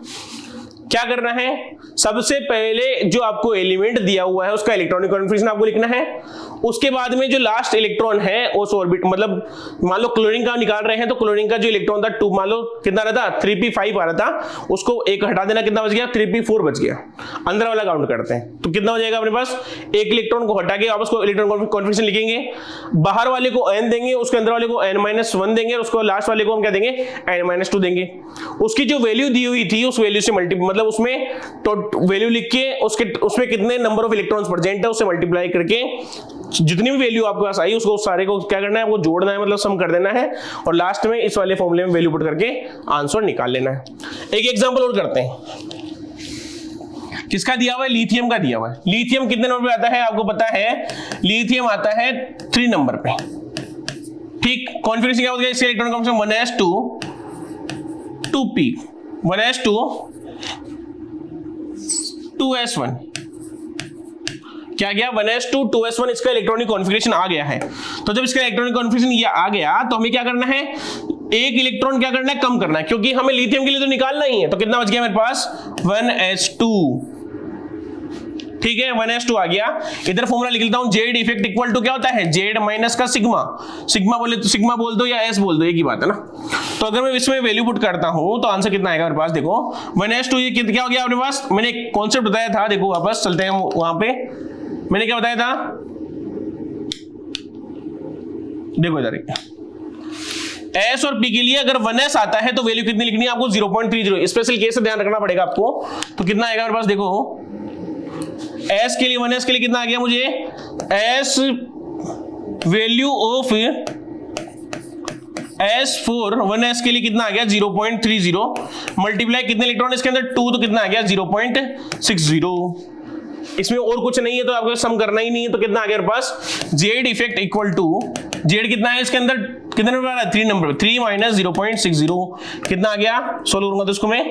क्या करना है, सबसे पहले जो आपको एलिमेंट दिया हुआ है उसका इलेक्ट्रॉनिक कॉन्फ़िगरेशन आपको लिखना है, उसके बाद में जो लास्ट इलेक्ट्रॉन है उस ऑर्बिट, मतलब मान लो क्लोरीन का निकाल रहे हैं तो क्लोरीन का जो इलेक्ट्रॉन था 2, मान लो कितना रहता 3p5 आ रहा था, उसको एक हटा देना, कितना बच गया 3p4 बच गया। अंदर वाला काउंट करते हैं तो कितना हो जाएगा अपने पास, एक इलेक्ट्रॉन को हटा के वापस को इलेक्ट्रॉन कॉन्फ़िगरेशन लिखेंगे, बाहर वाले को n देंगे, उसके अंदर वाले को n-1 देंगे, उसको लास्ट वाले को हम क्या देंगे n-2 देंगे। उसकी जो वैल्यू दी हुई थी उस वैल्यू से मतलब उसमें वैल्यू लिख के उसमें कितने नंबर ऑफ इलेक्ट्रॉन्स प्रेजेंट है उससे मल्टीप्लाई करके जितनी भी वैल्यू आपके पास आई उसको सारे को क्या करना है, आपको जोड़ना है, मतलब सम कर देना है और लास्ट में इस वाले फॉर्मूले में वैल्यू पुट करके आंसर निकाल लेना है। एक एग्जांपल और करते हैं, किसका दिया हुआ है, लिथियम का दिया हुआ है। लिथियम कितने नंबर पे आता है आपको पता है, लिथियम आता है 3 नंबर पे, ठीक। कॉन्फ़िगरेशन क्या होगा, इसके electron configuration 1s2 2p 1s2 2s1, क्या गया 1s2 2s1, इसका इलेक्ट्रॉनिक कॉन्फ़िगरेशन आ गया है। तो जब इसका इलेक्ट्रॉनिक कॉन्फ़िगरेशन ये आ गया तो हमें क्या करना है, एक इलेक्ट्रॉन क्या करना है, कम करना है, क्योंकि हमें लिथियम के लिए तो निकालना ही है। तो कितना बच गया मेरे पास 1s2, ठीक है 1s2 आ गया। इधर फॉर्मूला लिख लेता हूं, जेड इफेक्ट इक्वल टू क्या होता है, जेड माइनस का सिग्मा, सिग्मा बोले तो सिग्मा बोल दो या एस बोल दो, एक ही बात है ना। तो अगर मैं इसमें वैल्यू पुट करता हूं तो आंसर कितना आएगा मेरे पास, देखो 1s2 ये क्या हो गया अपने पास, मैंने एक कॉन्सेप्ट बताया था, देखो वापस चलते हैं वहां पे, मैंने क्या बताया था, देखो इधर S और P के लिए अगर 1s आता है तो वैल्यू कितनी लिखनी है आपको 0.30, स्पेशल केस से ध्यान रखना पड़ेगा आपको। तो कितना आएगा मेरे पास, देखो S के लिए 1s के लिए कितना आ गया मुझे, S value of S4 1s के लिए कितना आ गया 0.30, मल्टीप्लाई कितने इलेक्ट्रॉन इसके अंदर 2, तो कितना आ गया 0.60। इसमें और कुछ नहीं है तो आपको सम करना ही नहीं है। तो कितना आ गया मेरे पास, Z effect equal to, Z कितना है इसके अंदर, कितने नंबर आ रहा है 3 नंबर, 3 माइनस 0.60 कितना आ गया, सोल्व करूंगा तो इसको मैं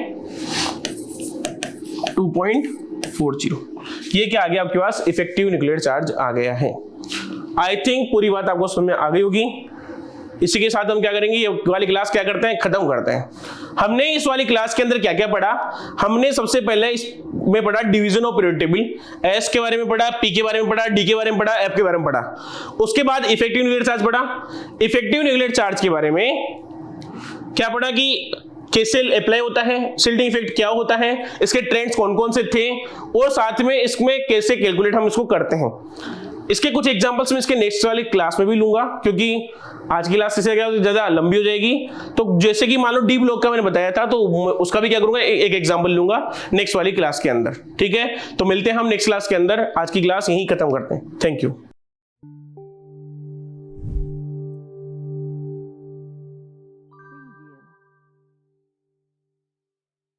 2.40, ये क्या आ गया आपके पास, इफेक्टिव न्यूक्लियर चार्ज आ गया है। आई थिंक पूरी बात आपको समझ में आ गई होगी। इसी के साथ हम क्या करेंगे, ये वाली क्लास क्या करते हैं, खत्म करते हैं। हमने इस वाली क्लास के अंदर क्या क्या पढ़ा, हमने सबसे पहले इसमें पढ़ा division of periodic table, S के बारे में पढ़ा, पी के बारे में पढ़ा, डी के बारे में पढ़ा, एफ के बारे में पढ़ा। उसके बाद इफेक्टिव न्यूक्लियर चार्ज पढ़ा। इफेक्टिव न्यूक्लियर चार्ज के बारे में क्या पढ़ा कि कैसे अप्लाई होता है, सिल्टिंग इफेक्ट क्या होता है, इसके ट्रेंड्स कौन कौन से थे, और साथ में इसमें कैसे कैलकुलेट हम इसको करते हैं। इसके कुछ एग्जांपल्स मैं इसके नेक्स्ट वाली क्लास में भी लूंगा, क्योंकि आज की क्लास से क्या ज्यादा लंबी हो जाएगी। तो जैसे कि मान लो डी ब्लॉक का मैंने बताया था, तो उसका भी क्या करूंगा, एक एग्जांपल लूंगा नेक्स्ट वाली क्लास के अंदर, ठीक है। तो मिलते हैं हम नेक्स्ट क्लास के अंदर, आज की क्लास यहीं खत्म करते हैं। Thank you.